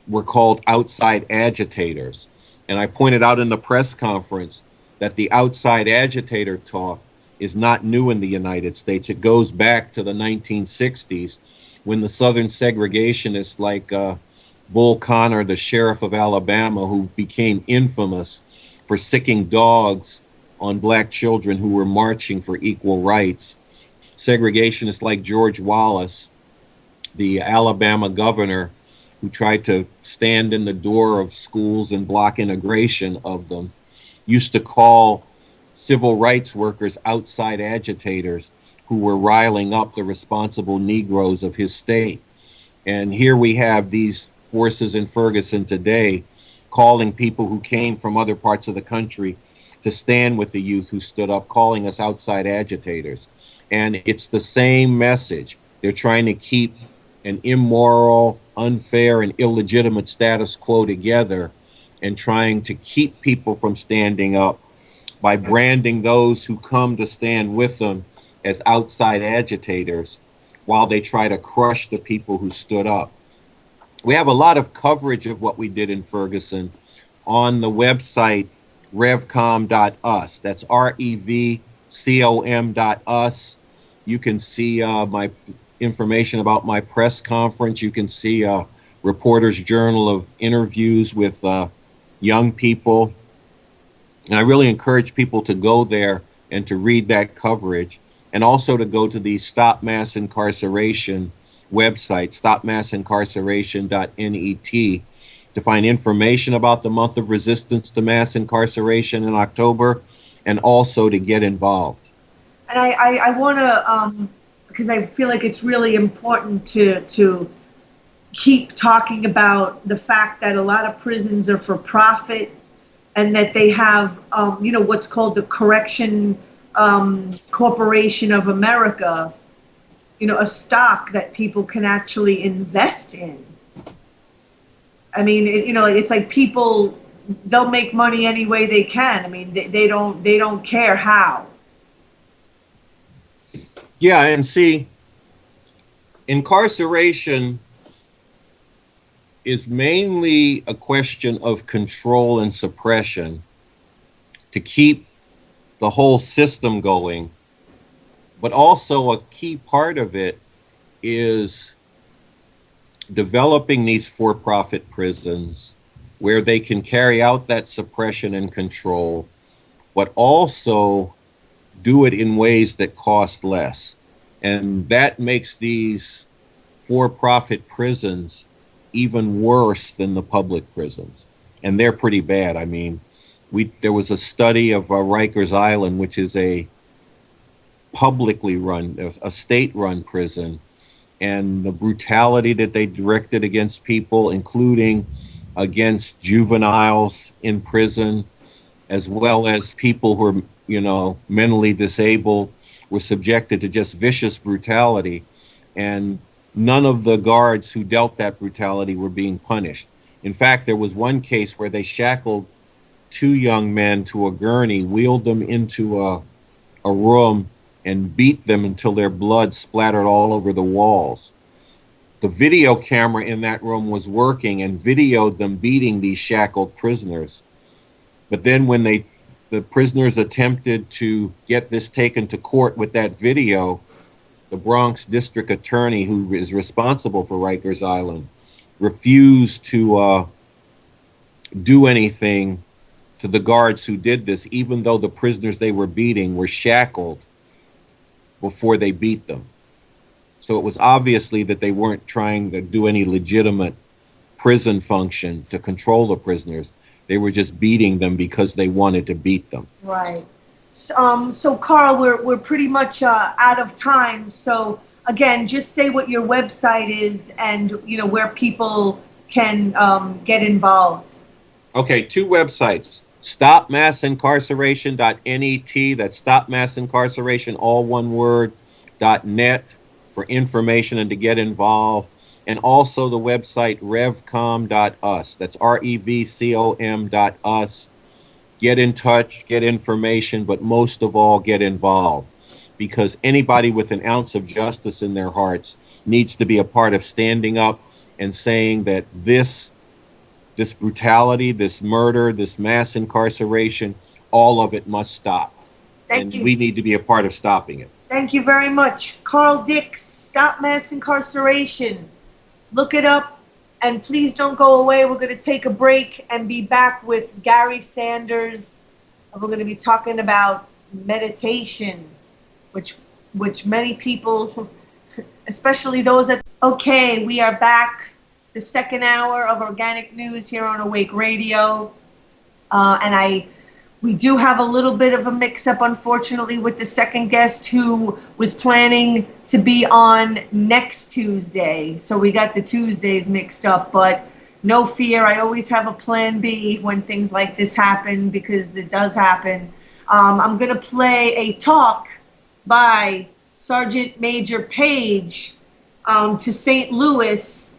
were called outside agitators. And I pointed out in the press conference that the outside agitator talk is not new in the United States. It goes back to the 1960s when the Southern segregationists like Bull Connor, the sheriff of Alabama, who became infamous for sicking dogs on black children who were marching for equal rights. Segregationists like George Wallace, the Alabama governor, who tried to stand in the door of schools and block integration of them, used to call civil rights workers outside agitators who were riling up the responsible Negroes of his state. And here we have these forces in Ferguson today calling people who came from other parts of the country to stand with the youth who stood up, calling us outside agitators. And it's the same message. They're trying to keep an immoral, unfair, and illegitimate status quo together and trying to keep people from standing up by branding those who come to stand with them as outside agitators while they try to crush the people who stood up. We have a lot of coverage of what we did in Ferguson on the website revcom.us. That's REVCOM.us. You can see my information about my press conference. You can see a Reporter's Journal of interviews with young people. And I really encourage people to go there and to read that coverage, and also to go to the Stop Mass Incarceration website, stopmassincarceration.net, to find information about the month of resistance to mass incarceration in October, and also to get involved. And I want to, because I feel like it's really important to keep talking about the fact that a lot of prisons are for profit, and that they have, what's called the Correction Corporation of America, a stock that people can actually invest in. I mean, it's like people, they'll make money any way they can. I mean, they don't care how. Yeah, and see, incarceration is mainly a question of control and suppression to keep the whole system going. But also a key part of it is developing these for-profit prisons where they can carry out that suppression and control, but also do it in ways that cost less. And that makes these for-profit prisons even worse than the public prisons. And they're pretty bad. I mean, there was a study of Rikers Island, which is a publicly run, a state-run prison, and the brutality that they directed against people, including against juveniles in prison, as well as people who are, mentally disabled, were subjected to just vicious brutality. And none of the guards who dealt that brutality were being punished. In fact, there was one case where they shackled two young men to a gurney, wheeled them into a room, and beat them until their blood splattered all over the walls. The video camera in that room was working and videoed them beating these shackled prisoners. But then when the prisoners attempted to get this taken to court with that video, the Bronx district attorney, who is responsible for Rikers Island, refused to do anything to the guards who did this, even though the prisoners they were beating were shackled before they beat them. So it was obviously that they weren't trying to do any legitimate prison function to control the prisoners. They were just beating them because they wanted to beat them. Right. So Carl, we're pretty much out of time. So again, just say what your website is and where people can get involved. Okay, two websites. StopMassIncarceration.net. That's StopMassIncarceration, all one word, .net, for information and to get involved. And also the website revcom.us. That's REVCOM.us. Get in touch, get information, but most of all, get involved. Because anybody with an ounce of justice in their hearts needs to be a part of standing up and saying that this brutality, this murder, this mass incarceration, all of it must stop. Thank you. We need to be a part of stopping it. Thank you very much. Carl DIX, Stop Mass Incarceration. Look it up, and please don't go away. We're going to take a break and be back with Gary Sanders. We're going to be talking about meditation, which many people, especially those that... Okay, we are back. The second hour of Organic News here on Awake Radio. We do have a little bit of a mix-up, unfortunately, with the second guest who was planning to be on next Tuesday. So we got the Tuesdays mixed up, but no fear. I always have a plan B when things like this happen, because it does happen. I'm going to play a talk by Sergeant Major Page to St. Louis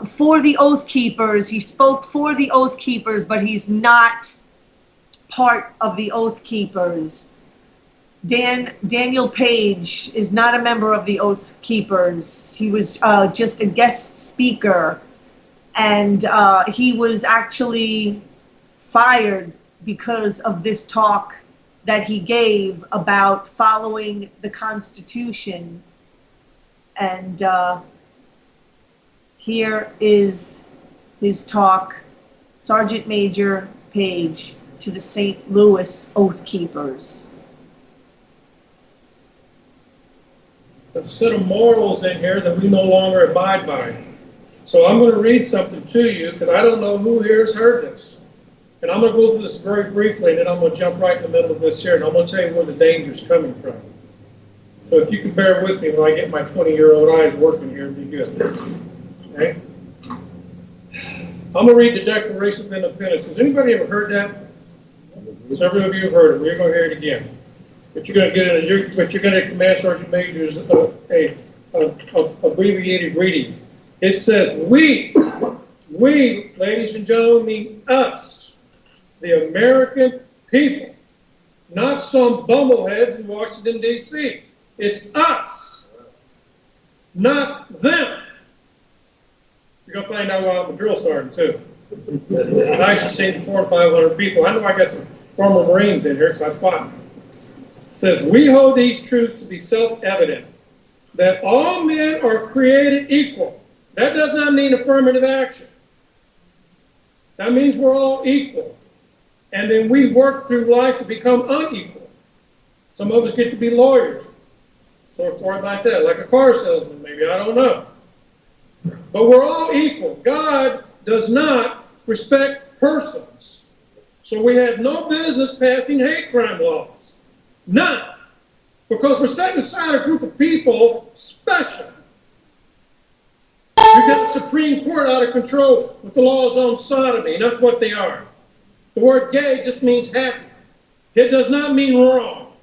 for the Oath Keepers. He spoke for the Oath Keepers, but he's not part of the Oath Keepers. Daniel Page is not a member of the Oath Keepers. He was just a guest speaker, and he was actually fired because of this talk that he gave about following the Constitution. And here is his talk, Sergeant Major Page to the St. Louis Oath Keepers. There's a set of morals in here that we no longer abide by. So I'm going to read something to you, because I don't know who here has heard this. And I'm going to go through this very briefly, and then I'm going to jump right in the middle of this here, and I'm going to tell you where the danger is coming from. So if you can bear with me when I get my 20-year-old eyes working here, it'd be good. Okay? I'm going to read the Declaration of Independence. Has anybody ever heard that? Several of you have heard it. We're going to hear it again. But you're going to get in. But you're going to Command Sergeant Major's a abbreviated reading. It says, we, ladies and gentlemen, mean us, the American people, not some bumbleheads in Washington, D.C. It's us, not them. You're going to find out why I'm a drill sergeant, too. I actually seen 400 or 500 people. I know I got some former Marines in here, so I fought. It says, we hold these truths to be self-evident, that all men are created equal. That does not mean affirmative action. That means we're all equal. And then we work through life to become unequal. Some of us get to be lawyers, so forth like that, like a car salesman, maybe, I don't know. But we're all equal. God does not respect persons. So we have no business passing hate crime laws. None. Because we're setting aside a group of people special. You've got the Supreme Court out of control with the laws on sodomy, and that's what they are. The word gay just means happy. It does not mean wrong.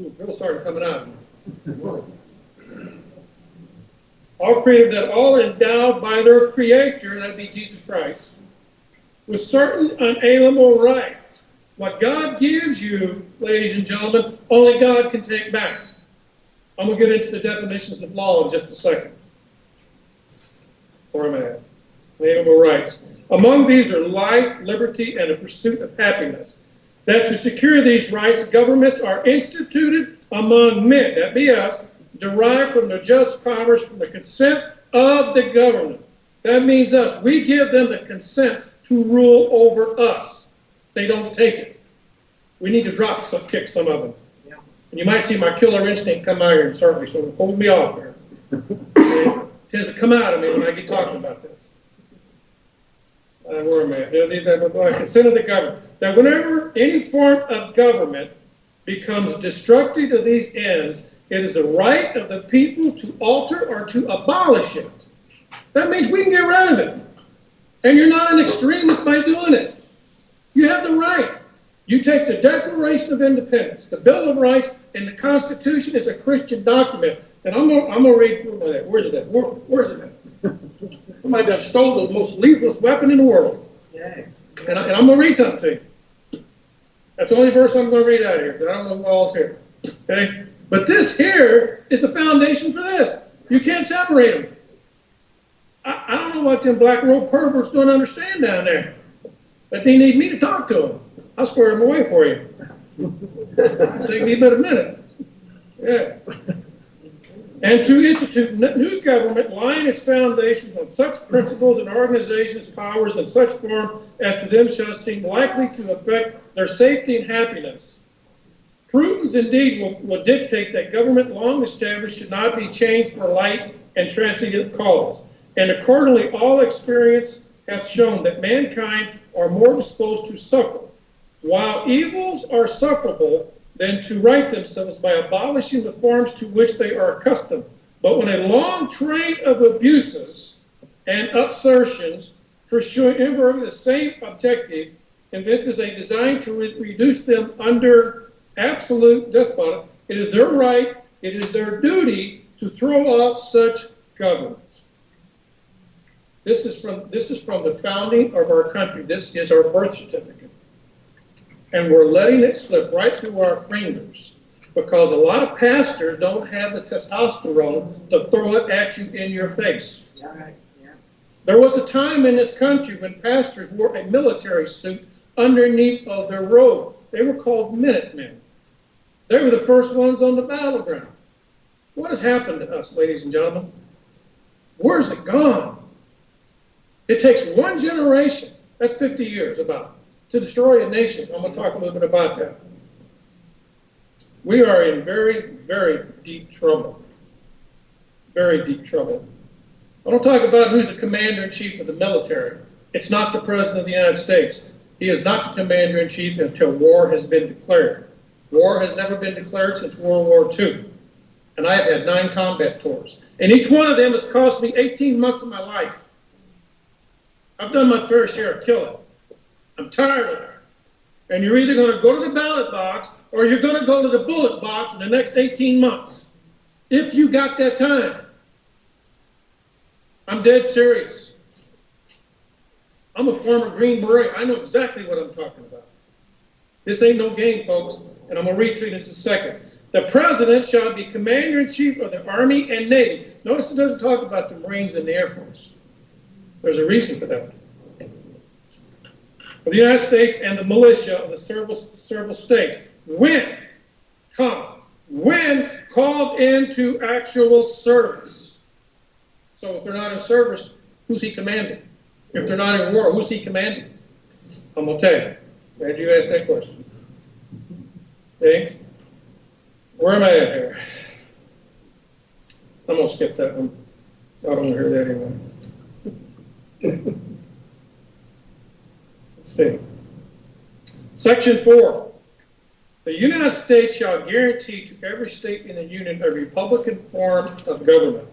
Ooh, drill sergeant coming out. All created, that all endowed by their creator, that'd be Jesus Christ, with certain unalienable rights. What God gives you, ladies and gentlemen, only God can take back. I'm going to get into the definitions of law in just a second. Where am I at? Inalienable rights. Among these are life, liberty, and the pursuit of happiness. That to secure these rights, governments are instituted among men, that be us, derived from the just powers from the consent of the government. That means us. We give them the consent to rule over us. They don't take it. We need to kick some of them. Yeah. And you might see my killer instinct come out here, certainly, so hold me off there. It tends to come out of me when I get talking about this. Where am I? Consent of the government. That whenever any form of government becomes destructive of these ends, it is the right of the people to alter or to abolish it. That means we can get rid of it. And you're not an extremist by doing it. You have the right. You take the Declaration of Independence, the Bill of Rights, and the Constitution is a Christian document. And I'm gonna read, where's it at? Where's it at? Somebody done stole the most lethal weapon in the world. And I'm gonna read something to you. That's the only verse I'm gonna read out of here, because I don't know who all's here. Okay? But this here is the foundation for this. You can't separate them. I don't know what them black robe perverts don't understand down there. But they need me to talk to them. I'll square them away for you. It'll take me about a minute. Yeah. And to institute new government lying its foundations on such principles and organizations' powers in such form as to them shall seem likely to affect their safety and happiness. Prudence indeed will dictate that government long established should not be changed for light and transient cause. And accordingly, all experience hath shown that mankind are more disposed to succor, while evils are sufferable, than to right themselves by abolishing the forms to which they are accustomed. But when a long train of abuses and assertions pursuing invariably the same objective evinces a design to reduce them under absolute despotism, it is their right, it is their duty to throw off such government. This is from the founding of our country. This is our birth certificate. And we're letting it slip right through our fingers because a lot of pastors don't have the testosterone to throw it at you in your face. Right. Yeah. There was a time in this country when pastors wore a military suit underneath of their robe. They were called Minutemen. They were the first ones on the battleground. What has happened to us, ladies and gentlemen? Where's it gone? It takes one generation, that's 50 years about, to destroy a nation. I'm going to talk a little bit about that. We are in very, very deep trouble. Very deep trouble. I don't talk about who's the commander-in-chief of the military. It's not the President of the United States. He is not the commander-in-chief until war has been declared. War has never been declared since World War II. And I have had 9 combat tours. And each one of them has cost me 18 months of my life. I've done my fair share of killing. I'm tired of it. And you're either going to go to the ballot box or you're going to go to the bullet box in the next 18 months. If you got that time. I'm dead serious. I'm a former Green Beret. I know exactly what I'm talking about. This ain't no game, folks, and I'm going to read to you in just a second. The president shall be commander-in-chief of the Army and Navy. Notice it doesn't talk about the Marines and the Air Force. There's a reason for that. For the United States and the militia of the several states, when called into actual service. So if they're not in service, who's he commanding? If they're not in war, who's he commanding? I'm going to tell you. Glad you asked that question. Okay? Where am I at here? I'm going to skip that one. I don't want to hear that anymore. Let's see. Section 4. The United States shall guarantee to every state in the Union a Republican form of government.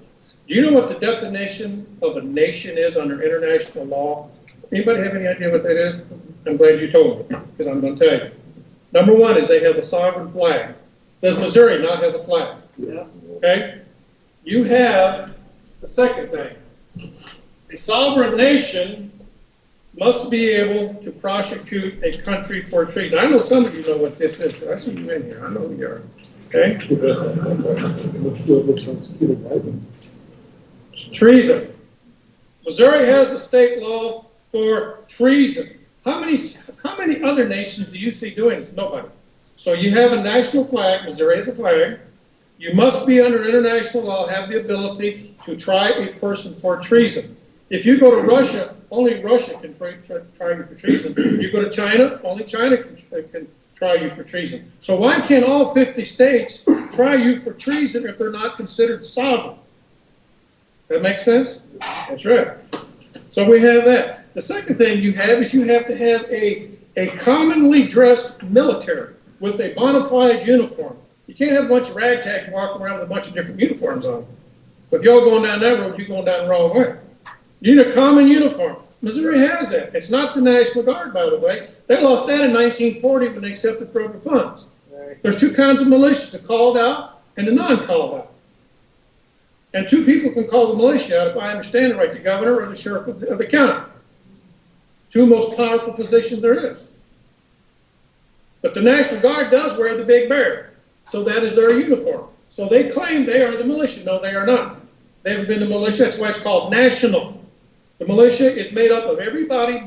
Do you know what the definition of a nation is under international law? Anybody have any idea what that is? I'm glad you told me, because I'm going to tell you. Number one is they have a sovereign flag. Does Missouri not have a flag? Yes. Okay? You have the second thing. A sovereign nation must be able to prosecute a country for treason. I know some of you know what this is, but I see you in here. I know who you are. Okay? Treason. Missouri has a state law for treason. How many other nations do you see doing this? Nobody. So you have a national flag. Missouri has a flag. You must be under international law, have the ability to try a person for treason. If you go to Russia, only Russia can try you for treason. You go to China, only China can try you for treason. So why can't all 50 states try you for treason if they're not considered sovereign? That makes sense? That's right. So we have that. The second thing you have is you have to have a commonly dressed military with a bona fide uniform. You can't have a bunch of ragtags walking around with a bunch of different uniforms on. If y'all going down that road, you're going down the wrong way. You need a common uniform. Missouri has that. It's not the National Guard, by the way. They lost that in 1940 when they accepted federal funds. There's two kinds of militias, the called out and the non-called out. And two people can call the militia out, if I understand it right, the governor or the sheriff of the county. Two most powerful positions there is. But the National Guard does wear the big bear. So that is their uniform. So they claim they are the militia. No, they are not. They haven't been the militia. That's why it's called national. The militia is made up of every body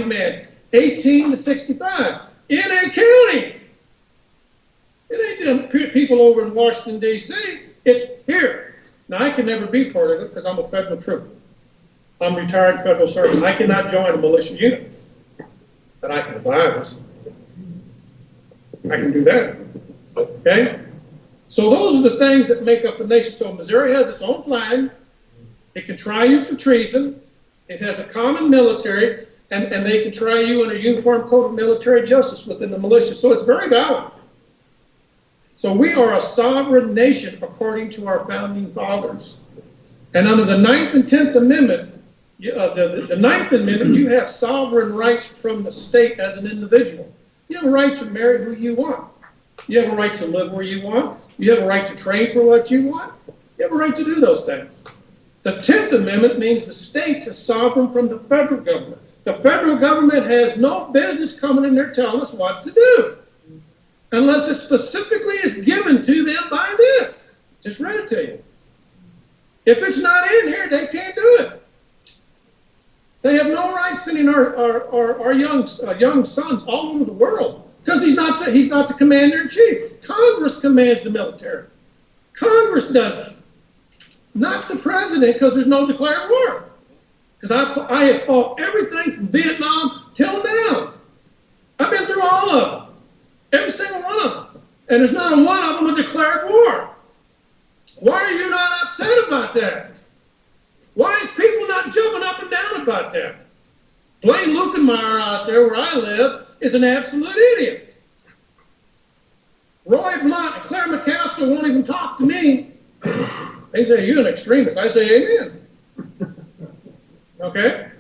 man, 18 to 65, in a county. It ain't them people over in Washington, D.C. It's here. Now, I can never be part of it because I'm a federal trooper. I'm retired federal servant. I cannot join a militia unit, but I can advise. I can do that. Okay? So those are the things that make up a nation. So Missouri has its own flag. It can try you for treason. It has a common military, and they can try you in a uniform code of military justice within the militia. So it's very valid. So we are a sovereign nation according to our founding fathers. And under the 9th and 10th Amendment, the 9th Amendment, you have sovereign rights from the state as an individual. You have a right to marry who you want. You have a right to live where you want. You have a right to train for what you want. You have a right to do those things. The 10th Amendment means the states are sovereign from the federal government. The federal government has no business coming in there telling us what to do, unless it specifically is given to them by this. Just read it to you. If it's not in here, they can't do it. They have no right sending our young sons all over the world because he's not the commander-in-chief. Congress commands the military. Congress does it. Not the president, because there's no declared war. Because I have fought everything from Vietnam till now. I've been through all of them. Every single one of them. And there's not one of them a declared war. Why are you not upset about that? Why is people not jumping up and down about that? Blaine Lukenmeyer out there where I live is an absolute idiot. Roy Blunt and Claire McCaskill won't even talk to me. They say, you're an extremist. I say, amen. Okay?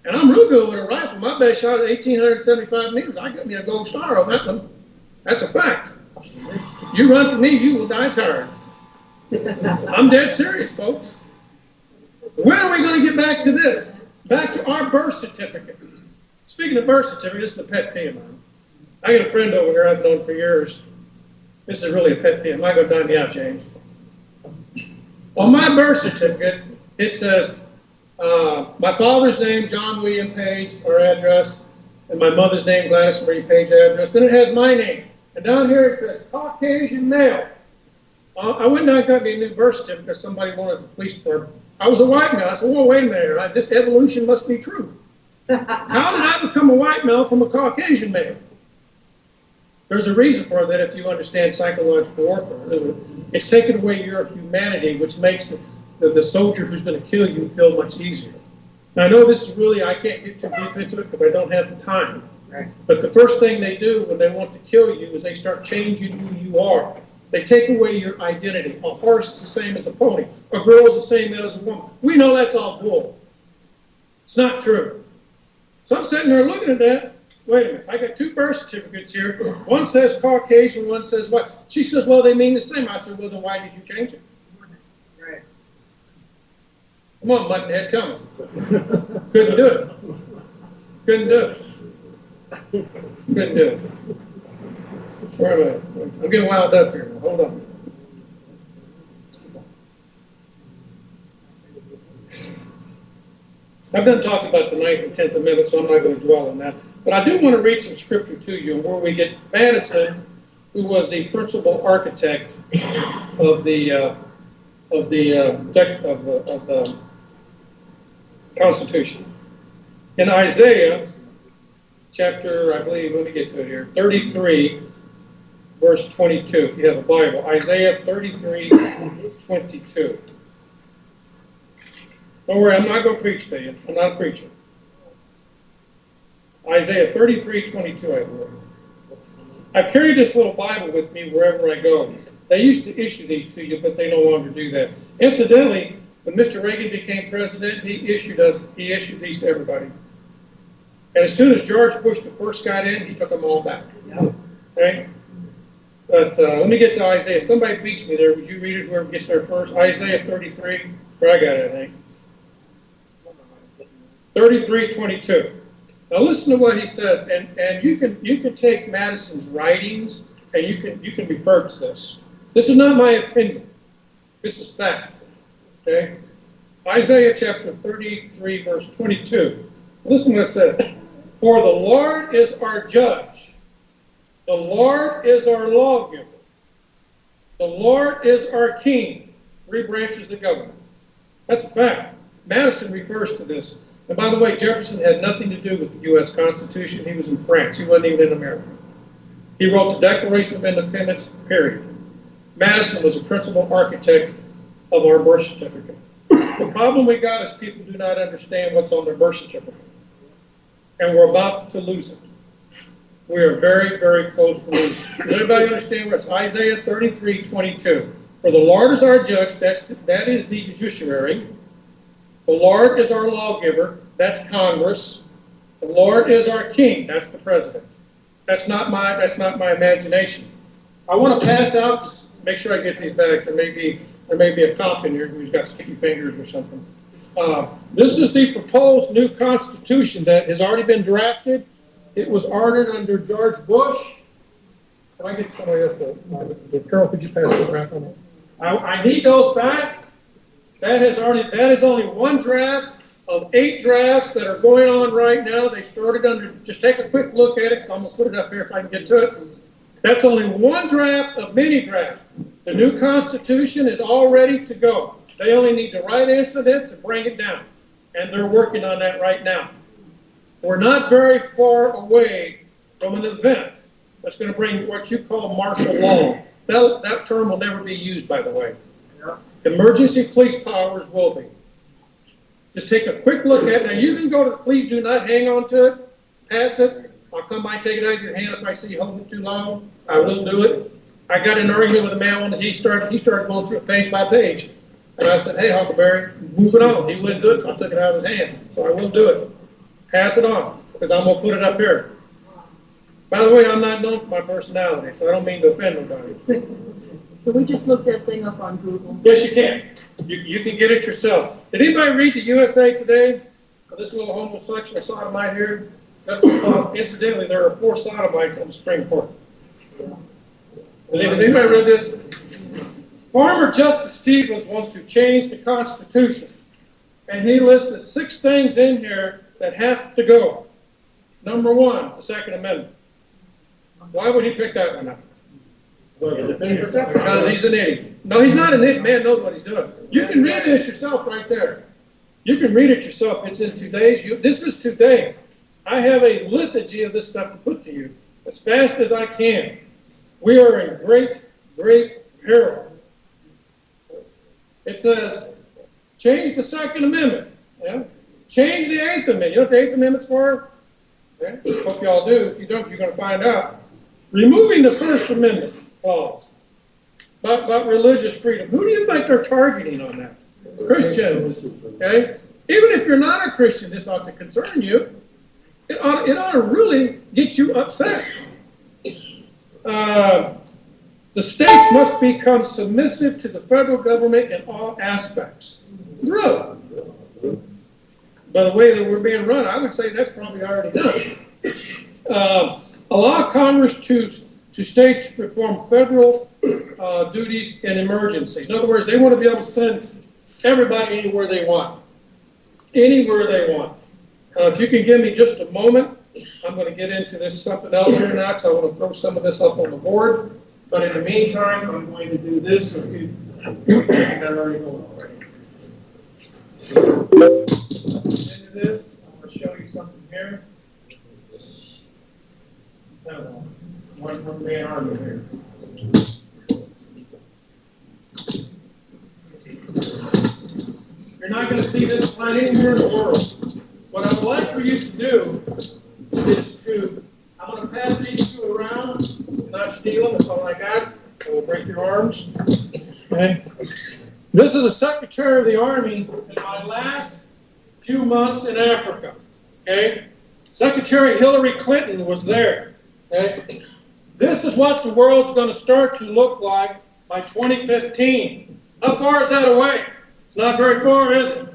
And I'm real good with a rifle. My best shot at 1,875 meters. I got me a gold star on that one. That's a fact. You run from me, you will die tired. I'm dead serious, folks. When are we going to get back to this? Back to our birth certificate. Speaking of birth certificate, this is a pet peeve of mine. I got a friend over here I've known for years. This is really a pet peeve. I'm not going to dime you out, James. On my birth certificate, it says my father's name, John William Page, our address, and my mother's name, Gladys Marie Page, address. Then it has my name. And down here it says Caucasian male. I went down and got me a new birth certificate because somebody wanted the police department. I was a white male. I said, well, wait a minute. This evolution must be true. How did I become a white male from a Caucasian male? There's a reason for that if you understand psychological warfare. It's taken away your humanity, which makes the soldier who's going to kill you feel much easier. Now, I know this is really, I can't get too deep into it because I don't have the time. Right. But the first thing they do when they want to kill you is they start changing who you are. They take away your identity. A horse is the same as a pony. A girl is the same as a woman. We know that's all bull. It's not true. So I'm sitting there looking at that. Wait a minute. I got two birth certificates here. One says Caucasian, one says what? She says, well, they mean the same. I said, well, then why did you change it? Right. Come on, muttonhead, come on. Couldn't do it. Couldn't do it. Couldn't do it. Wait a minute. I'm getting wound up here. Hold on. I've done talking about the 9th and 10th Amendment, so I'm not going to dwell on that. But I do want to read some scripture to you where we get Madison, who was the principal architect of the Constitution. In Isaiah chapter, I believe, let me get to it here, 33, verse 22. If you have a Bible, Isaiah 33, 22. Don't worry, I'm not going to preach to you. I'm not a preacher. Isaiah 33, 22, I believe. I carry this little Bible with me wherever I go. They used to issue these to you, but they no longer do that. Incidentally, when Mr. Reagan became president, he issued these to everybody. And as soon as George Bush the first got in, he took them all back. Yep. Okay? But let me get to Isaiah. Somebody beats me there. Would you read it, whoever gets there first? Isaiah 33, where I got it, I think. 33, 22. Now listen to what he says, and you can take Madison's writings and you can refer to this. This is not my opinion. This is fact. Okay? Isaiah chapter 33, verse 22. Listen to what it says. For the Lord is our judge. The Lord is our lawgiver. The Lord is our king. 3 branches of government. That's a fact. Madison refers to this. And by the way, Jefferson had nothing to do with the U.S. Constitution. He was in France. He wasn't even in America. He wrote the Declaration of Independence, period. Madison was a principal architect of our birth certificate. The problem we got is people do not understand what's on their birth certificate. And we're about to lose it. We are very, very close to losing it. Does everybody understand what it's? Isaiah 33, 22. For the Lord is our judge, that is the judiciary. The Lord is our lawgiver, that's Congress. The Lord is our king, that's the president. That's not my imagination. I want to pass out, just make sure I get these back. There may be a cop in here who's got sticky fingers or something. This is the proposed new Constitution that has already been drafted. It was ordered under George Bush. Can I get somebody else to, Carol, could you pass this around for me? I need those back. That is only one draft of 8 drafts that are going on right now. They started under, just take a quick look at it, because I'm going to put it up here if I can get to it. That's only one draft of many drafts. The new Constitution is all ready to go. They only need the right incident to bring it down. And they're working on that right now. We're not very far away from an event that's going to bring what you call martial law. That term will never be used, by the way. Yeah. Emergency police powers will be. Just take a quick look at it. Now, you can go to, please do not hang on to it, pass it. I'll come by and take it out of your hand if I see you holding it too long. I will do it. I got in an argument with a man when he started going through it page by page. And I said, hey, Huckleberry, move it on. He wouldn't do it, so I took it out of his hand. So I will do it. Pass it on, because I'm going to put it up here. By the way, I'm not known for my personality, so I don't mean to offend nobody. Can we just look that thing up on Google? Yes, you can. You can get it yourself. Did anybody read the USA Today? This little homosexual sodomite here? Incidentally, there are 4 sodomites on the Supreme Court. Has anybody read this? Farmer Justice Stevens wants to change the Constitution. And he listed 6 things in here that have to go. Number 1, the Second Amendment. Why would he pick that one up? Because he's an idiot. No, he's not an idiot. Man knows what he's doing. You can read this yourself right there. You can read it yourself. It's in today's. This is today. I have a liturgy of this stuff to put to you as fast as I can. We are in great, great peril. It says, change the Second Amendment. Yeah? Change the 8th Amendment. You know what the 8th Amendment's for? Yeah? Hope you all do. If you don't, you're going to find out. Removing the First Amendment clause about religious freedom. Who do you think they're targeting on that? Christians. Okay? Even if you're not a Christian, this ought to concern you. It ought to really get you upset. The states must become submissive to the federal government in all aspects. Really? By the way that we're being run, I would say that's probably already done. Allow Congress to states to perform federal duties in emergency. In other words, they want to be able to send everybody anywhere they want. Anywhere they want. If you can give me just a moment, I'm going to get into this something else here now because I want to throw some of this up on the board. But in the meantime, I'm going to do this. If you that already going already. Into this, I'm going to show you something here. One man army here. You're not going to see this line anywhere in the world. What I would like for you to do is I'm going to pass these 2 around, not steal them, that's all I got. I will break your arms. Okay. This is the Secretary of the Army in my last few months in Africa. Okay. Secretary Hillary Clinton was there. Okay. This is what the world's going to start to look like by 2015. How far is that away? It's not very far, is it?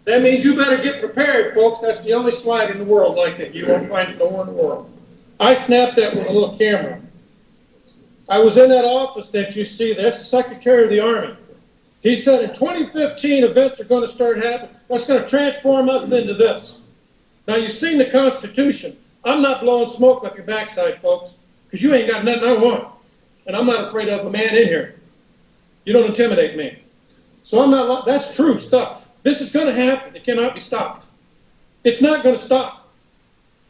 That means you better get prepared, folks. That's the only slide in the world like that. You won't find it nowhere in the world. I snapped that with a little camera. I was in that office that you see. That's the Secretary of the Army. He said in 2015 events are going to start happening. That's going to transform us into this. Now you've seen the Constitution. I'm not blowing smoke up your backside, folks, because you ain't got nothing I want. And I'm not afraid of a man in here. You don't intimidate me. So I'm not, that's true stuff. This is going to happen. It cannot be stopped. It's not going to stop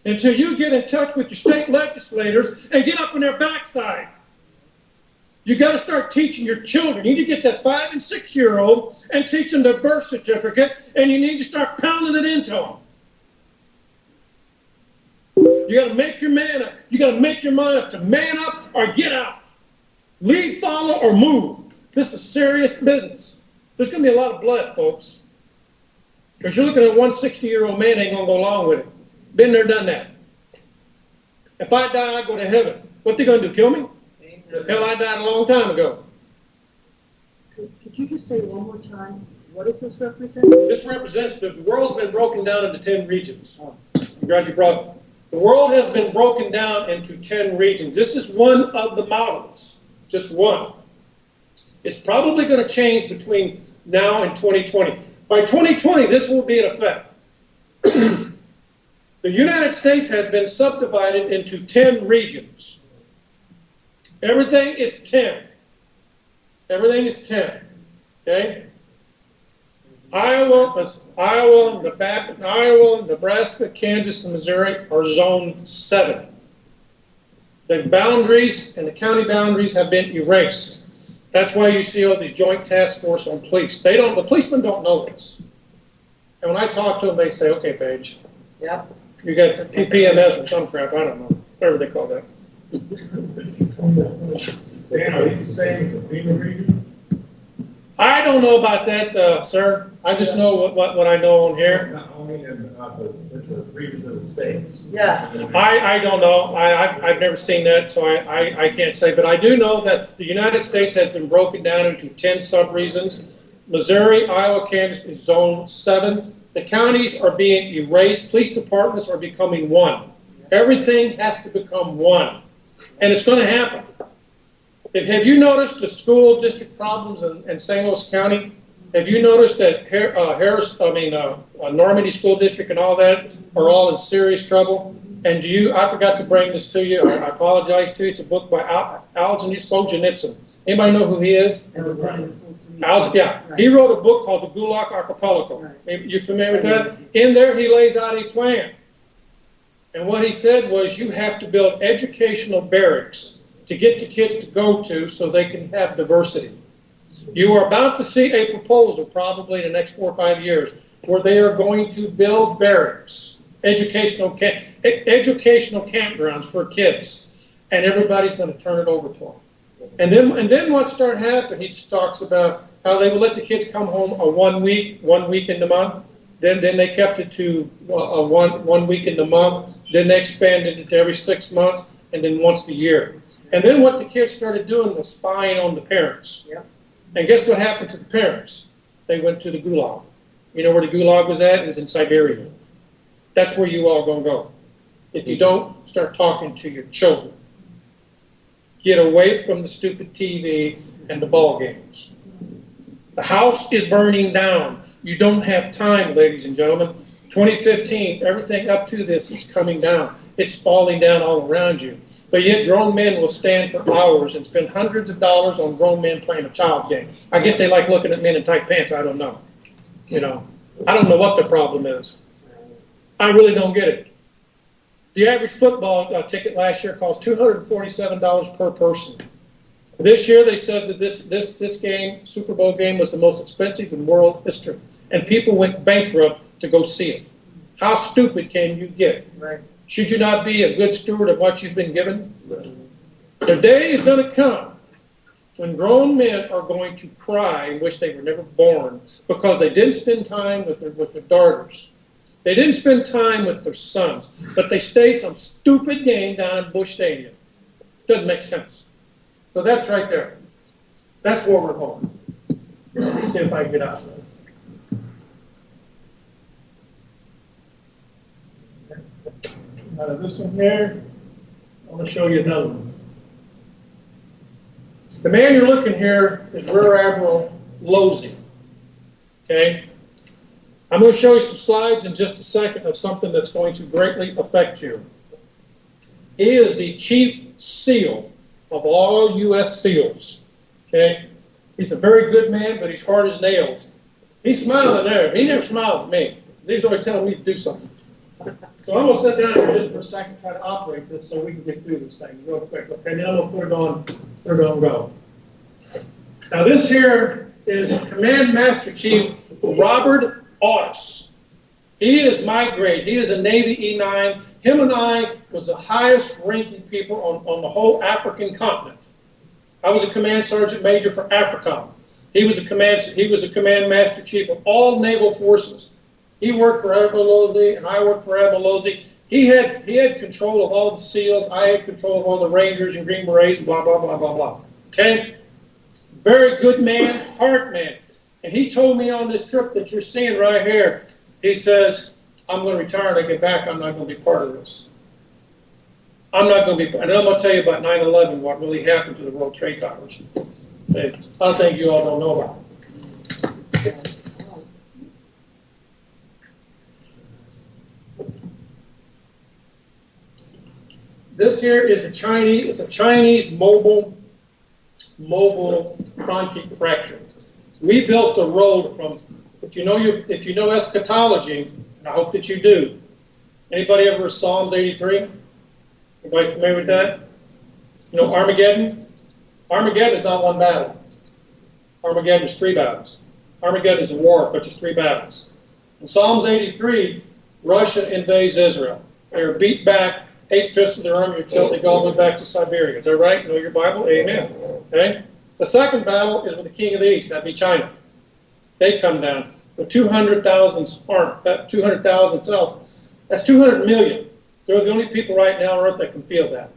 until you get in touch with your state legislators and get up on their backside. You got to start teaching your children. You need to get that 5- and 6-year-old and teach them their birth certificate, and you need to start pounding it into them. You got to make your man up. You got to make your mind up to man up or get out. Lead, follow, or move. This is serious business. There's going to be a lot of blood, folks. Because you're looking at one 60-year-old man ain't going to go along with it. Been there, done that. If I die, I go to heaven. What they going to do, kill me? Hell, I died a long time ago. Could you just say one more time, what does this represent? This represents the world's been broken down into 10 regions. I'm glad you brought it. The world has been broken down into 10 regions. This is one of the models, just one. It's probably going to change between now and 2020. By 2020, this will be in effect. The United States has been subdivided into 10 regions. Everything is 10. Everything is 10. Okay? Iowa, Nebraska, Kansas, and Missouri are Zone 7. The boundaries and the county boundaries have been erased. That's why you see all these joint task force on police. The policemen don't know this. And when I talk to them, they say, okay, Paige. Yep. You got PPMS or some crap, I don't know. Whatever they call that. Dan, are these the same as the FEMA region? I don't know about that, sir. I just know what I know on here. Not only in the to regions of the states. Yes. I don't know. I've never seen that, so I can't say. But I do know that the United States has been broken down into 10 sub-regions. Missouri, Iowa, Kansas is zone 7. The counties are being erased. Police departments are becoming one. Everything has to become one. And it's going to happen. Have you noticed the school district problems in St. Louis County? Have you noticed that Normandy School District and all that are all in serious trouble? And I forgot to bring this to you. I apologize to you. It's a book by Alexander Solzhenitsyn. Anybody know who he is? Yeah. He wrote a book called The Gulag Archipelago. You familiar with that? In there, he lays out a plan. And what he said was, you have to build educational barracks to get the kids to go to so they can have diversity. You are about to see a proposal probably in the next 4 or 5 years where they are going to build barracks, educational campgrounds for kids, and everybody's going to turn it over to them. And then what started happening, he talks about how they would let the kids come home a 1 week in the month. Then they kept it to one week in the month. Then they expanded it to every 6 months, and then once a year. And then what the kids started doing was spying on the parents. Yep. And guess what happened to the parents? They went to the Gulag. You know where the Gulag was at? It was in Siberia. That's where you all gonna go. If you don't, start talking to your children. Get away from the stupid TV and the ball games. The house is burning down. You don't have time, ladies and gentlemen. 2015, everything up to this is coming down. It's falling down all around you. But yet grown men will stand for hours and spend hundreds of dollars on grown men playing a child game. I guess they like looking at men in tight pants. I don't know. You know, I don't know what the problem is. I really don't get it. The average football ticket last year cost $247 per person. This year they said that this game, Super Bowl game, was the most expensive in world history. And people went bankrupt to go see it. How stupid can you get? Right. Should you not be a good steward of what you've been given? The day is going to come when grown men are going to cry and wish they were never born because they didn't spend time with their daughters. They didn't spend time with their sons, but they stayed some stupid game down in Busch Stadium. Doesn't make sense. So that's right there. That's where we're going. Let me see if I can get out of this. Out of this one here, I'm going to show you another one. The man you're looking here is Rear Admiral Losey. Okay? I'm going to show you some slides in just a second of something that's going to greatly affect you. He is the Chief SEAL of all U.S. SEALs. Okay? He's a very good man, but he's hard as nails. He's smiling there. He never smiled at me. He's always telling me to do something. So I'm going to sit down here just for a second, try to operate this so we can get through this thing real quick. Okay, now I'm going to put it on go. Now this here is Command Master Chief Robert Otis. He is my grade. He is a Navy E9. Him and I was the highest ranking people on the whole African continent. I was a Command Sergeant Major for Africa. He was a Command Master Chief of all naval forces. He worked for Admiral Losey, and I worked for Admiral Losey. He had control of all the SEALs. I had control of all the Rangers and Green Berets, blah, blah, blah, blah, blah. Okay? Very good man, hard man. And he told me on this trip that you're seeing right here, he says, I'm going to retire when I get back. I'm not going to be part of this. I'm not going to be, and I'm going to tell you about 9/11, what really happened to the World Trade Towers. Okay? Other things you all don't know about. This here is a Chinese mobile concrete fracture. We built a road from, if you know eschatology, and I hope that you do. Anybody ever Psalms 83? Anybody familiar with that? You know Armageddon? Armageddon is not one battle. Armageddon is 3 battles. Armageddon is a war, but it's 3 battles. In Psalms 83, Russia invades Israel. They are beat back. 8/5 of their army are killed. They go all the way back to Siberia. Is that right? Know your Bible? Amen. Okay. The second battle is with the king of the east. That'd be China. They come down with 200,000 cells. That's 200 million. They're the only people right now on Earth that can feel that.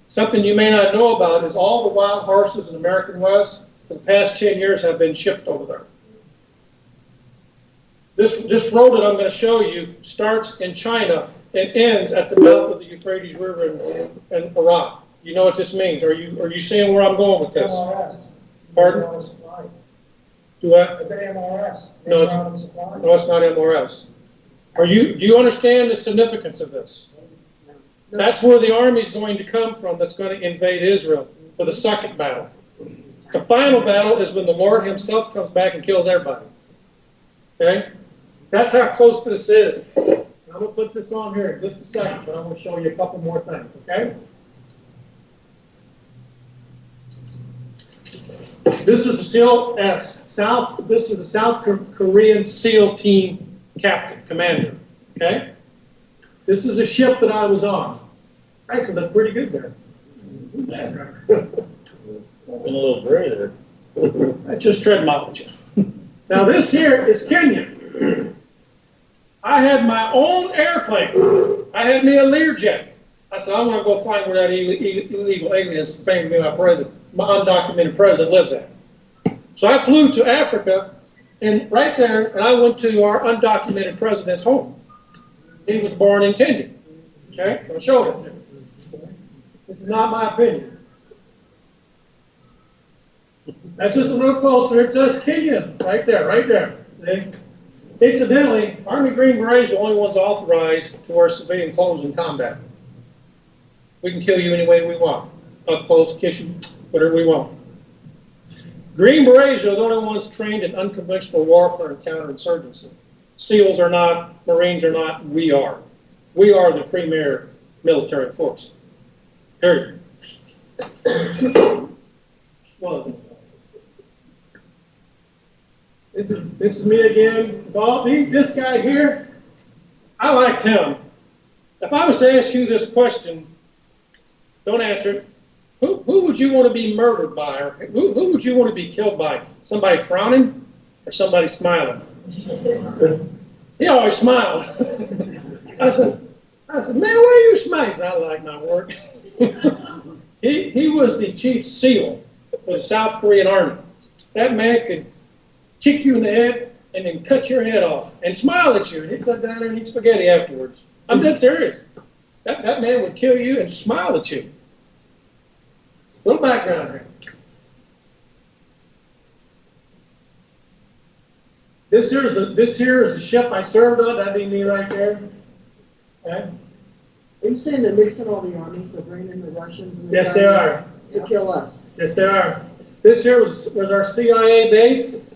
Something you may not know about is all the wild horses in the American West for the past 10 years have been shipped over there. This road that I'm going to show you starts in China and ends at the mouth of the Euphrates River in Iraq. You know what this means? Are you seeing where I'm going with this? MRS. Pardon? MRS supply. Do what? It's an MRS. No, it's not MRS. Do you understand the significance of this? That's where the army's going to come from that's going to invade Israel for the second battle. The final battle is when the Lord himself comes back and kills everybody. Okay? That's how close this is. I'm going to put this on here in just a second, but I'm going to show you a couple more things, okay? This is the SEAL this is the South Korean SEAL team captain, commander, okay? This is a ship that I was on. Actually, that's pretty good there. Been a little gray there. That's just tread mileage. Now this here is Kenya. I had my own airplane. I had me a Learjet. I said, I want to go find where that illegal alien is paying me my undocumented president lives at. So I flew to Africa, and right there, and I went to our undocumented president's home. He was born in Kenya. Okay, I'll show it to you. This is not my opinion. That's just a little closer. It says Kenya right there, right there. See? Incidentally, Army Green Berets are the only ones authorized to wear civilian clothes in combat. We can kill you any way we want. Up close, kiss you, whatever we want. Green Berets are the only ones trained in unconventional warfare and counterinsurgency. SEALs are not, Marines are not, we are. We are the premier military force. Period. Well, this is me again. This guy here, I liked him. If I was to ask you this question, don't answer it. Who would you want to be murdered by, or who would you want to be killed by? Somebody frowning or somebody smiling? He always smiled. I said, man, why are you smiling? I like my work. He was the chief SEAL for the South Korean Army. That man could kick you in the head and then cut your head off and smile at you, and he'd sit down there and eat spaghetti afterwards. I'm dead serious. That man would kill you and smile at you. Little background here. This here is the ship I served on. That'd be me right there. Okay. Are you saying they're mixing all the armies, they're bringing in the Russians and the Yes, they are. to kill us? Yes, they are. This here was our CIA base.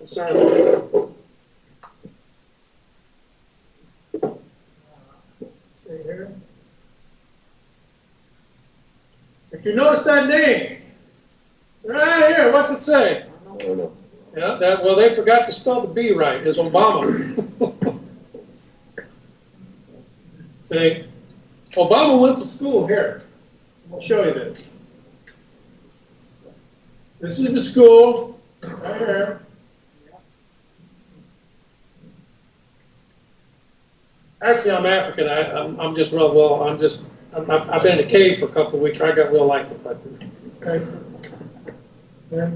Sorry. See here. If you notice that name, right here, what's it say? Yeah, well, they forgot to spell the B right. It's Obama. See, Obama went to school here. I'll show you this. This is the school right here. Actually, I'm African. I'm just real well. I've been in a cave for a couple of weeks. I got real like it, but okay. Yeah.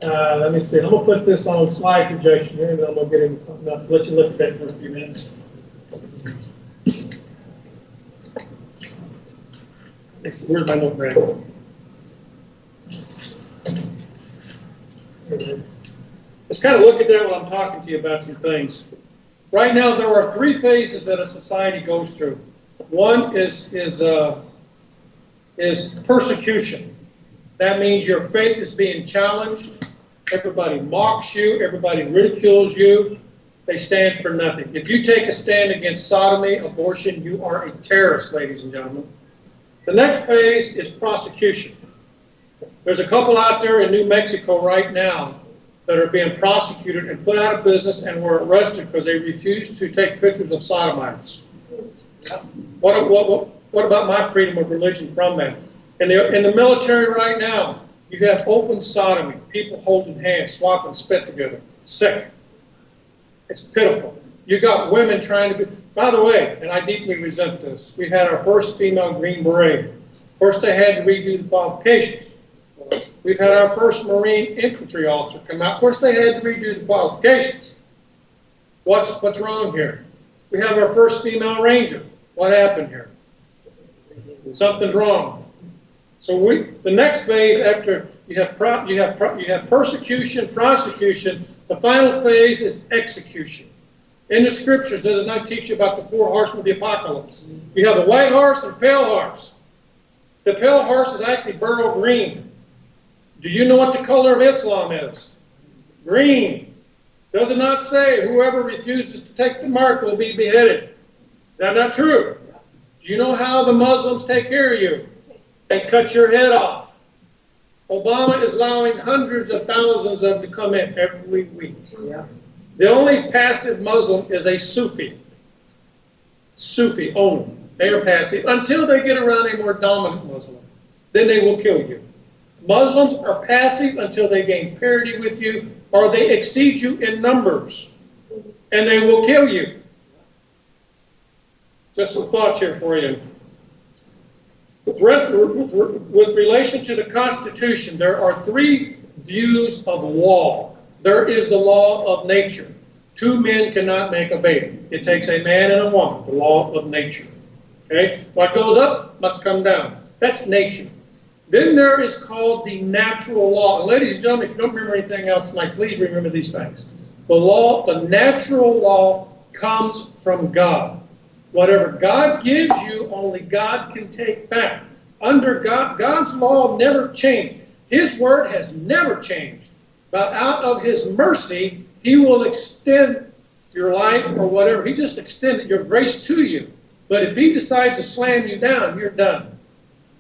Let me see. I'm gonna put this on slide projection here, and then I'm gonna get into something else. Let you look at that for a few minutes. Where's my notepad? Let's kind of look at that while I'm talking to you about some things. Right now, there are three phases that a society goes through. One is persecution. That means your faith is being challenged. Everybody mocks you. Everybody ridicules you. They stand for nothing. If you take a stand against sodomy, abortion, you are a terrorist, ladies and gentlemen. The next phase is prosecution. There's a couple out there in New Mexico right now that are being prosecuted and put out of business and were arrested because they refused to take pictures of sodomites. What about my freedom of religion from that? In the military right now, you have open sodomy, people holding hands, swapping spit together. Sick. It's pitiful. You got women trying to be, by the way, and I deeply resent this, we had our first female Green Beret. First they had to redo the qualifications. We've had our first Marine infantry officer come out. Of course they had to redo the qualifications. What's wrong here? We have our first female ranger. What happened here? Something's wrong. So the next phase after you have persecution, prosecution, the final phase is execution. In the scriptures, it does not teach you about the 4 horsemen of the apocalypse. You have the white horse and pale horse. The pale horse is actually burl green. Do you know what the color of Islam is? Green. Does it not say whoever refuses to take the mark will be beheaded? Is that not true? Do you know how the Muslims take care of you? They cut your head off. Obama is allowing hundreds of thousands of them to come in every week. Yeah. The only passive Muslim is a Sufi. Sufi only. They are passive until they get around a more dominant Muslim. Then they will kill you. Muslims are passive until they gain parity with you or they exceed you in numbers. And they will kill you. Just some thoughts here for you. With relation to the Constitution, there are 3 views of law. There is the law of nature. 2 men cannot make a baby. It takes a man and a woman, the law of nature. Okay? What goes up must come down. That's nature. Then there is called the natural law. And ladies and gentlemen, if you don't remember anything else tonight, please remember these things. The natural law comes from God. Whatever God gives you, only God can take back. Under God, God's law never changed. His word has never changed. But out of his mercy, he will extend your life or whatever. He just extended your grace to you. But if he decides to slam you down, you're done.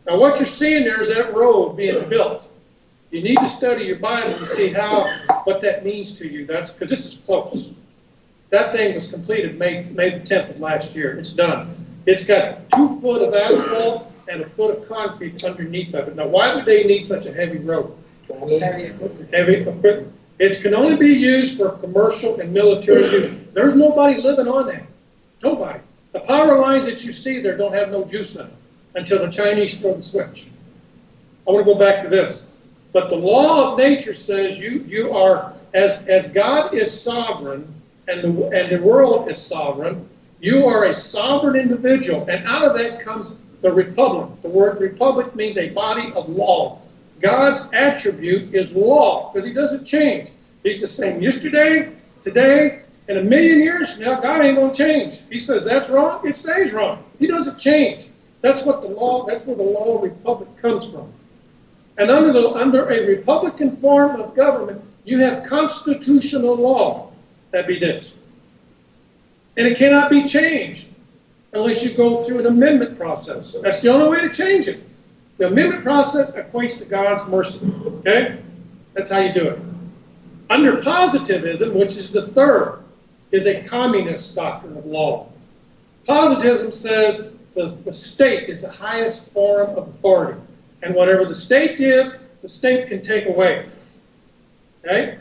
Now what you're seeing there is that road being built. You need to study your Bible to see what that means to you. That's because this is close. That thing was completed May the 10th of last year. It's done. It's got 2 foot of asphalt and a foot of concrete underneath of it. Now, why would they need such a heavy road? Heavy equipment. It can only be used for commercial and military use. There's nobody living on that. Nobody. The power lines that you see there don't have no juice in them until the Chinese throw the switch. I want to go back to this. But the law of nature says you are, as God is sovereign, and the world is sovereign, you are a sovereign individual, and out of that comes the republic. The word republic means a body of law. God's attribute is law, because he doesn't change. He's the same yesterday, today, and a million years from now, God ain't going to change. He says that's wrong, it stays wrong. He doesn't change. That's where the law of republic comes from. And under a republican form of government, you have constitutional law. That'd be this. And it cannot be changed unless you go through an amendment process. That's the only way to change it. The amendment process equates to God's mercy. Okay? That's how you do it. Under positivism, which is the third, is a communist doctrine of law. Positivism says the state is the highest form of authority. And whatever the state gives, the state can take away. Okay?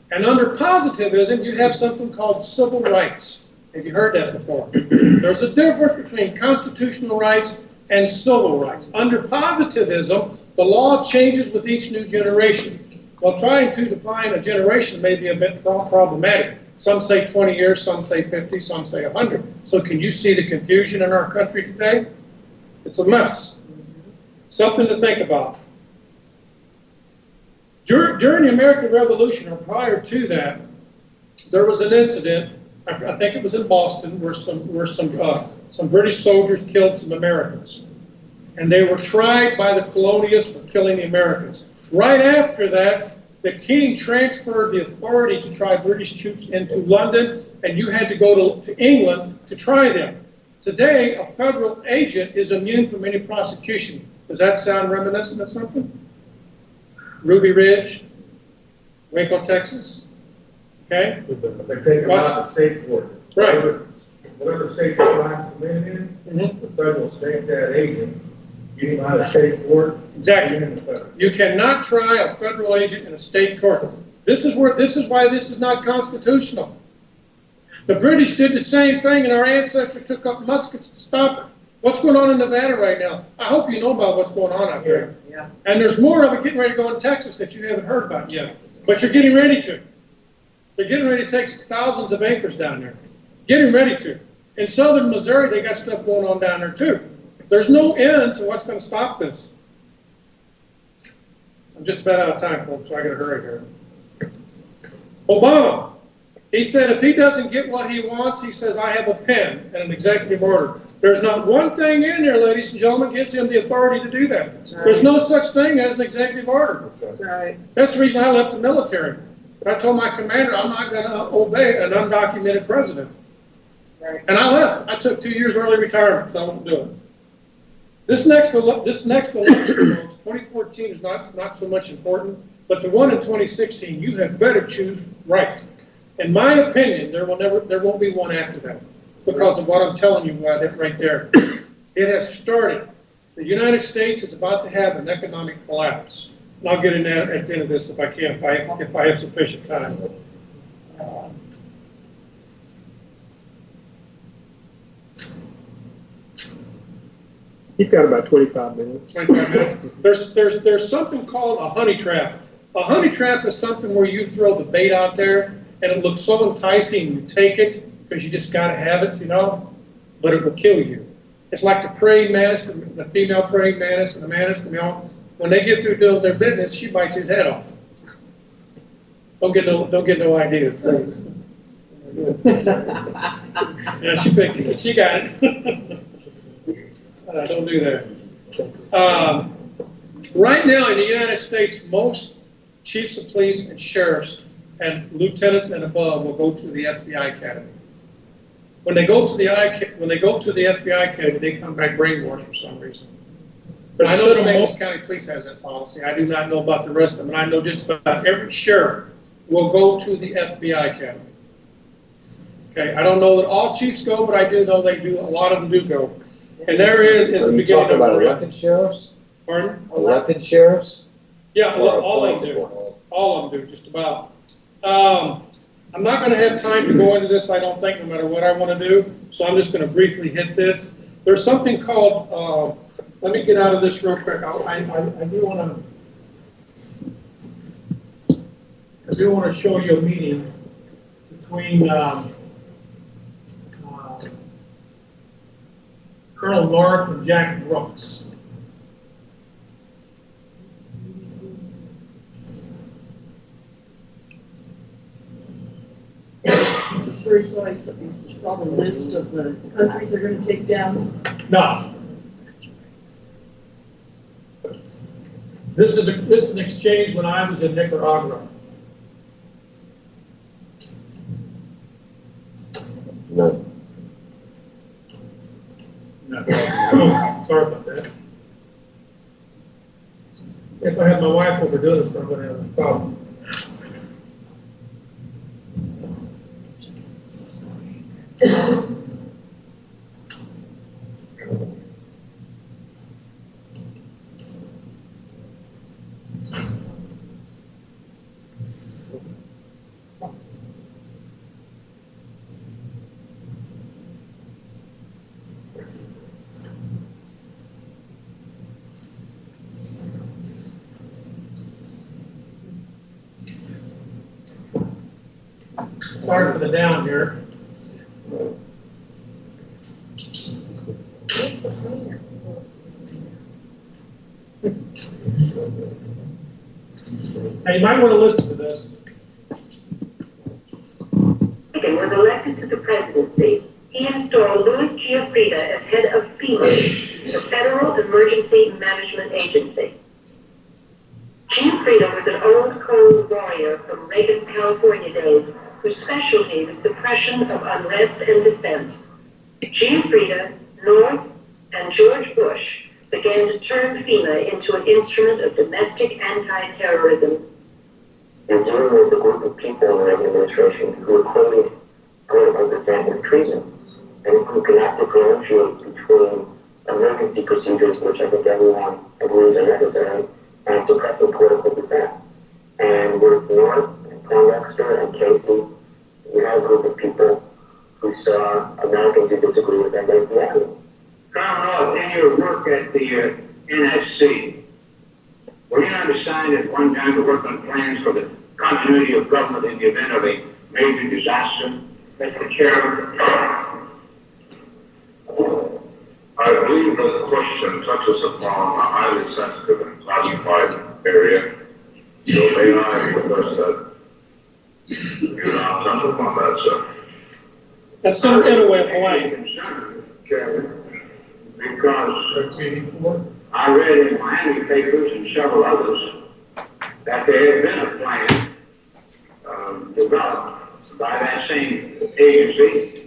And under positivism, you have something called civil rights. Have you heard that before? There's a difference between constitutional rights and civil rights. Under positivism, the law changes with each new generation. While trying to define a generation may be a bit problematic. Some say 20 years, some say 50, some say 100. So can you see the confusion in our country today? It's a mess. Something to think about. During the American Revolution, or prior to that, there was an incident, I think it was in Boston, where some British soldiers killed some Americans. And they were tried by the colonialists for killing the Americans. Right after that, the king transferred the authority to try British troops into London, and you had to go to England to try them. Today, a federal agent is immune from any prosecution. Does that sound reminiscent of something? Ruby Ridge, Waco, Texas. Okay? They take them out to state court. Right. Whatever state the crime's committed in, the federal state that agent, getting out of state court. Exactly. You cannot try a federal agent in a state court. This is why this is not constitutional. The British did the same thing, and our ancestors took up muskets to stop it. What's going on in Nevada right now? I hope you know about what's going on out there. Yeah. And there's more of it getting ready to go in Texas that you haven't heard about yet. But you're getting ready to. They're getting ready to take thousands of acres down there. Getting ready to. In southern Missouri, they got stuff going on down there too. There's no end to what's going to stop this. I'm just about out of time, folks, so I got to hurry here. Obama, he said if he doesn't get what he wants, he says, I have a pen and an executive order. There's not one thing in there, ladies and gentlemen, gives him the authority to do that. That's right. There's no such thing as an executive order. That's right. That's the reason I left the military. I told my commander I'm not going to obey an undocumented president. Right. And I left. I took 2 years early retirement, so I won't do it. This next election, folks, 2014 is not so much important, but the one in 2016, you had better choose right. In my opinion, there won't be one after that because of what I'm telling you right there. It has started. The United States is about to have an economic collapse. And I'll get in there at the end of this if I can, if I have sufficient time. You've got about 25 minutes. 25 minutes. There's something called a honey trap. A honey trap is something where you throw the bait out there and it looks so enticing, you take it because you just got to have it, you know, but it will kill you. It's like the praying mantis, the female praying mantis and the mantis, you know, when they get through doing their business, she bites his head off. Don't get no idea, please. Yeah, she picked it. She got it. Don't do that. Right now in the United States, most chiefs of police and sheriffs and lieutenants and above will go to the FBI Academy. When they go to the FBI Academy, they come back brainwashed for some reason. I know the St. Louis County Police has that policy. I do not know about the rest of them, and I know just about every sheriff will go to the FBI Academy. Okay, I don't know that all chiefs go, but I do know they do. A lot of them do go. And there is the beginning of about elected sheriffs? Pardon? Elected sheriffs? Yeah, all of them do. All of them do, just about. I'm not going to have time to go into this, I don't think, no matter what I want to do. So I'm just going to briefly hit this. There's something called, let me get out of this real quick. I do want to show you a meeting between Colonel North and Jack Brooks. It's very nice. It's on the list of the countries they're going to take down. No. This is an exchange when I was in Nicaragua. No. No. Sorry about that. If I had my wife over doing this, I'm going to have a problem. Sorry for the down here. Now you might want to listen to this. Reagan was elected to the presidency, he installed Louis Giuffrida as head of FEMA, the Federal Emergency Management Agency. Giuffrida was an old cold warrior from Reagan, California days, whose specialty was suppression of unrest and dissent. Giuffrida, North, and George Bush began to turn FEMA into an instrument of domestic anti-terrorism. You're dealing with a group of people in the Reagan administration who are quoting political dissent as treason, and who cannot differentiate between emergency procedures, which I think everyone agrees are necessary, and suppressing political dissent. And with North, and Poindexter, and Casey, you have a group of people work at the NSC. Were you not assigned at one time to work on plans for the continuity of government in the event of a major disaster? Mr. Chairman, I believe that the question touches upon a highly sensitive and classified area. So may I request that you not touch upon that, sir? That's some Inouye of Hawaii. concerned, Chairman, because 1384? I read in Miami papers and several others that there had been a plan developed by that same agency,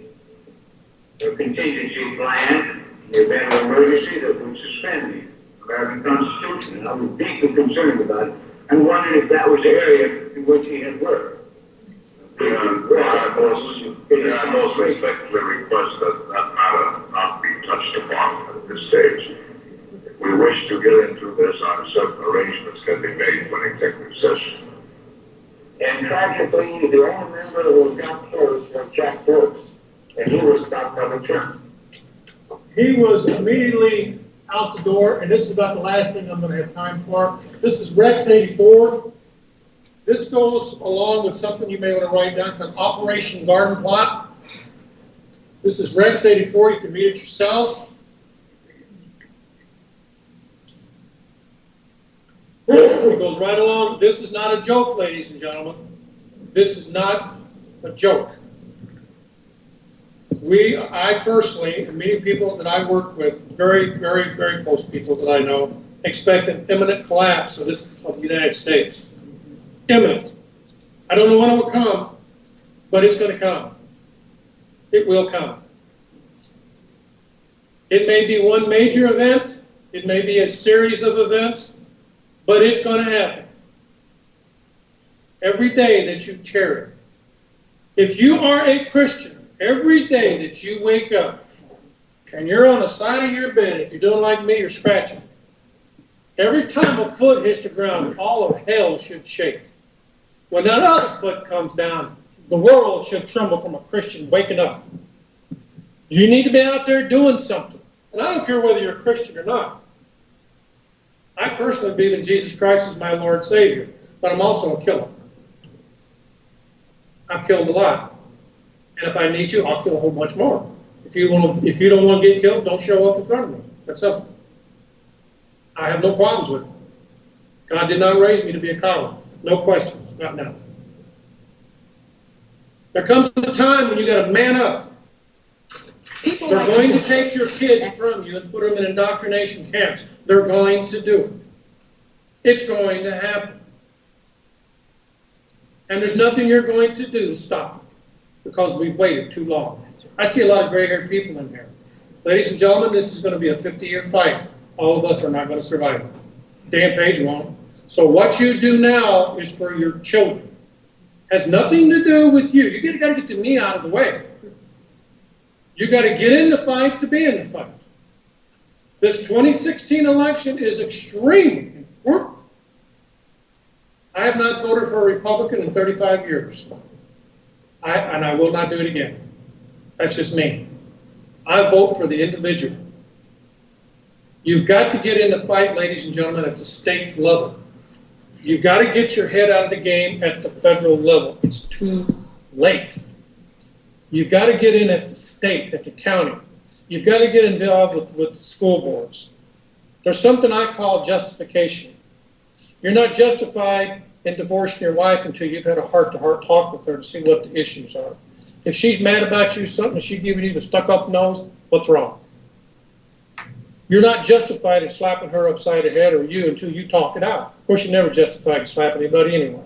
a contingency plan in the event of emergency that would suspend the American Constitution. And I was deeply concerned about it and wondered if that was the area in which he had worked. I most respectfully request that that matter not be touched upon at this stage. If we wish to get into this, certain arrangements can be made for an executive session. And tragically, the only member who got close was Jack Brooks, and he was stopped by the Trump. He was immediately out the door, and this is about the last thing I'm going to have time for. This is Rex 84. This goes along with something you may want to write down called Operation Garden Plot. This is Rex 84. You can read it yourself. It goes right along. This is not a joke, ladies and gentlemen. This is not a joke. I personally, and many people that I work with, very, very, very close people that I know, expect an imminent collapse of the United States. Imminent. I don't know when it will come, but it's going to come. It will come. It may be one major event. It may be a series of events, but it's going to happen. Every day that you tarry. If you are a Christian, every day that you wake up and you're on the side of your bed, if you're doing like me, you're scratching. Every time a foot hits the ground, all of hell should shake. When that other foot comes down, the world should tremble from a Christian waking up. You need to be out there doing something. And I don't care whether you're a Christian or not. I personally believe in Jesus Christ as my Lord and Savior, but I'm also a killer. I've killed a lot. And if I need to, I'll kill a whole bunch more. If you don't want to get killed, don't show up in front of me. That's simple. I have no problems with it. God did not raise me to be a coward. No questions, not now. There comes a time when you got to man up. They're going to take your kids from you and put them in indoctrination camps. They're going to do it. It's going to happen. And there's nothing you're going to do to stop it because we've waited too long. I see a lot of gray-haired people in here. Ladies and gentlemen, this is going to be a 50-year fight. All of us are not going to survive it. Dan Page won't. So what you do now is for your children. Has nothing to do with you. You got to get the me out of the way. You got to get in the fight to be in the fight. This 2016 election is extremely important. I have not voted for a Republican in 35 years. And I will not do it again. That's just me. I vote for the individual. You've got to get in the fight, ladies and gentlemen, at the state level. You've got to get your head out of the game at the federal level. It's too late. You've got to get in at the state, at the county. You've got to get involved with the school boards. There's something I call justification. You're not justified in divorcing your wife until you've had a heart-to-heart talk with her to see what the issues are. If she's mad about you, something, she's giving you the stuck-up nose, what's wrong? You're not justified in slapping her upside the head or you until you talk it out. Of course, you're never justified in slapping anybody anyway.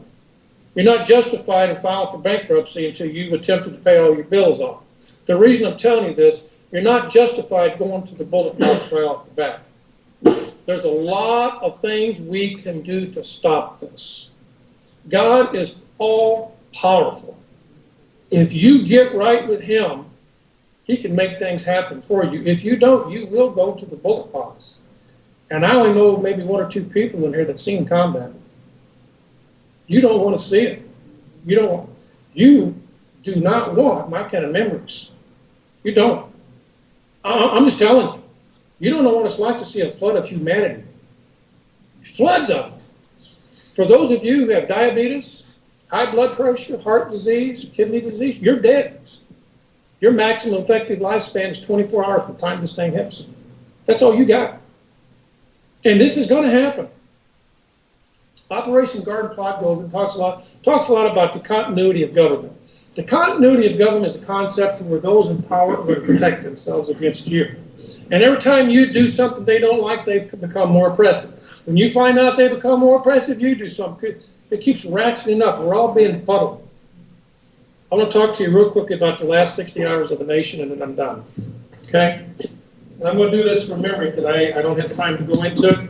You're not justified in filing for bankruptcy until you've attempted to pay all your bills off. The reason I'm telling you this, you're not justified going to the bullet box right off the bat. There's a lot of things we can do to stop this. God is all powerful. If you get right with him, he can make things happen for you. If you don't, you will go to the bullet box. And I only know maybe one or two people in here that seen combat. You don't want to see it. You do not want my kind of memories. You don't. I'm just telling you. You don't know what it's like to see a flood of humanity. Floods of it. For those of you who have diabetes, high blood pressure, heart disease, kidney disease, you're dead. Your maximum effective lifespan is 24 hours from the time this thing hits. That's all you got. And this is going to happen. Operation Garden Plot goes and talks a lot about the continuity of government. The continuity of government is a concept where those in power are going to protect themselves against you. And every time you do something they don't like, they become more oppressive. When you find out they become more oppressive, you do something. It keeps ratcheting up. We're all being fuddled. I want to talk to you real quickly about the last 60 hours of the nation, and then I'm done. Okay? And I'm going to do this from memory because I don't have time to go into it.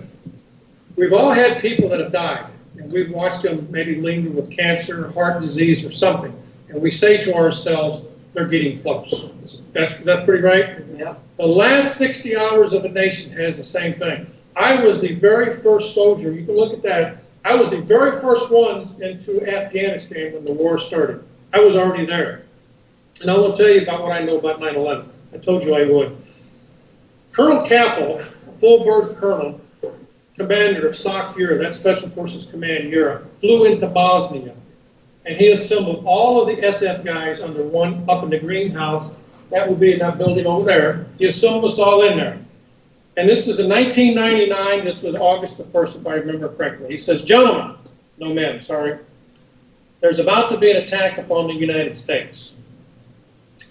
We've all had people that have died, and we've watched them maybe linger with cancer, heart disease, or something. And we say to ourselves, they're getting close. That's pretty right? Yeah. The last 60 hours of the nation has the same thing. I was the very first soldier. You can look at that. I was the very first ones into Afghanistan when the war started. I was already there. And I will tell you about what I know about 9/11. I told you I would. Colonel Capel, a full-bird colonel, commander of SOC Europe, that's Special Forces Command Europe, flew into Bosnia. And he assembled all of the SF guys under one up in the greenhouse. That would be in that building over there. He assembled us all in there. And this was in 1999. This was August the 1st, if I remember correctly. He says, gentlemen, no men, sorry. There's about to be an attack upon the United States.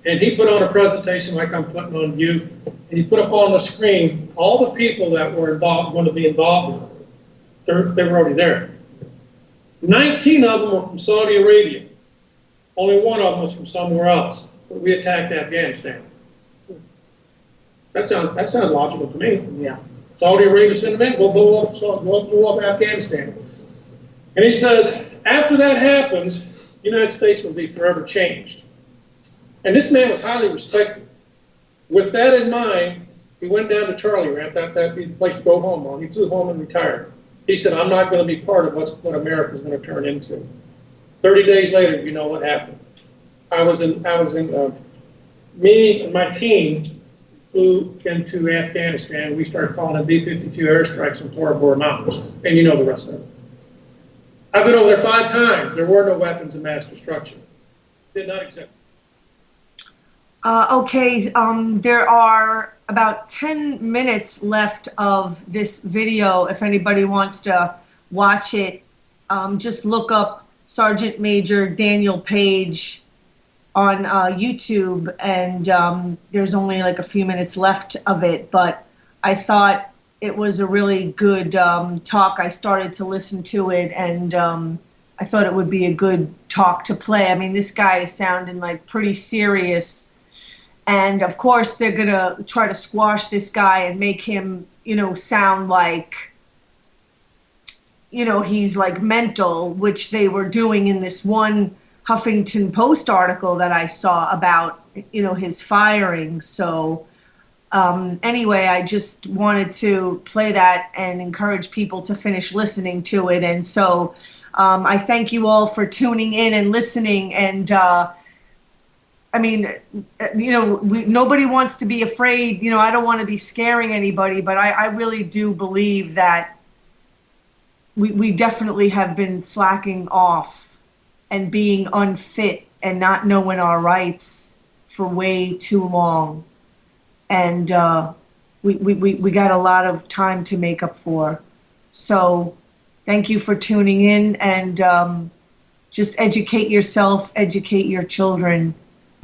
And he put on a presentation like I'm putting on you. And he put up on the screen all the people that were involved, going to be involved with it. They were already there. 19 of them were from Saudi Arabia. Only one of them was from somewhere else. But we attacked Afghanistan. That sounds logical to me. Yeah. Saudi Arabia sent them in, go blow up Afghanistan. And he says, after that happens, the United States will be forever changed. And this man was highly respected. With that in mind, he went down to Charlie Ramp. That'd be the place to go home on. He flew home and retired. He said, I'm not going to be part of what America's going to turn into. 30 days later, you know what happened. Me and my team flew into Afghanistan. We started calling them B-52 airstrikes in Tora Bora Mountains. And you know the rest of it. I've been over there 5 times. There were no weapons of mass destruction. Did not exist. Okay, there are about 10 minutes left of this video. If anybody wants to watch it, just look up Sergeant Major Daniel Page on YouTube, and there's only like a few minutes left of it, but I thought it was a really good talk. I started to listen to it, and I thought it would be a good talk to play. I mean, this guy is sounding like pretty serious. And of course, they're going to try to squash this guy and make him, sound like, he's like mental, which they were doing in this one Huffington Post article that I saw about, his firing. So anyway, I just wanted to play that and encourage people to finish listening to it. And so I thank you all for tuning in and listening. And I mean, nobody wants to be afraid. I don't want to be scaring anybody, but I really do believe that we definitely have been slacking off and being unfit and not knowing our rights for way too long. And we got a lot of time to make up for. So thank you for tuning in, and just educate yourself, educate your children.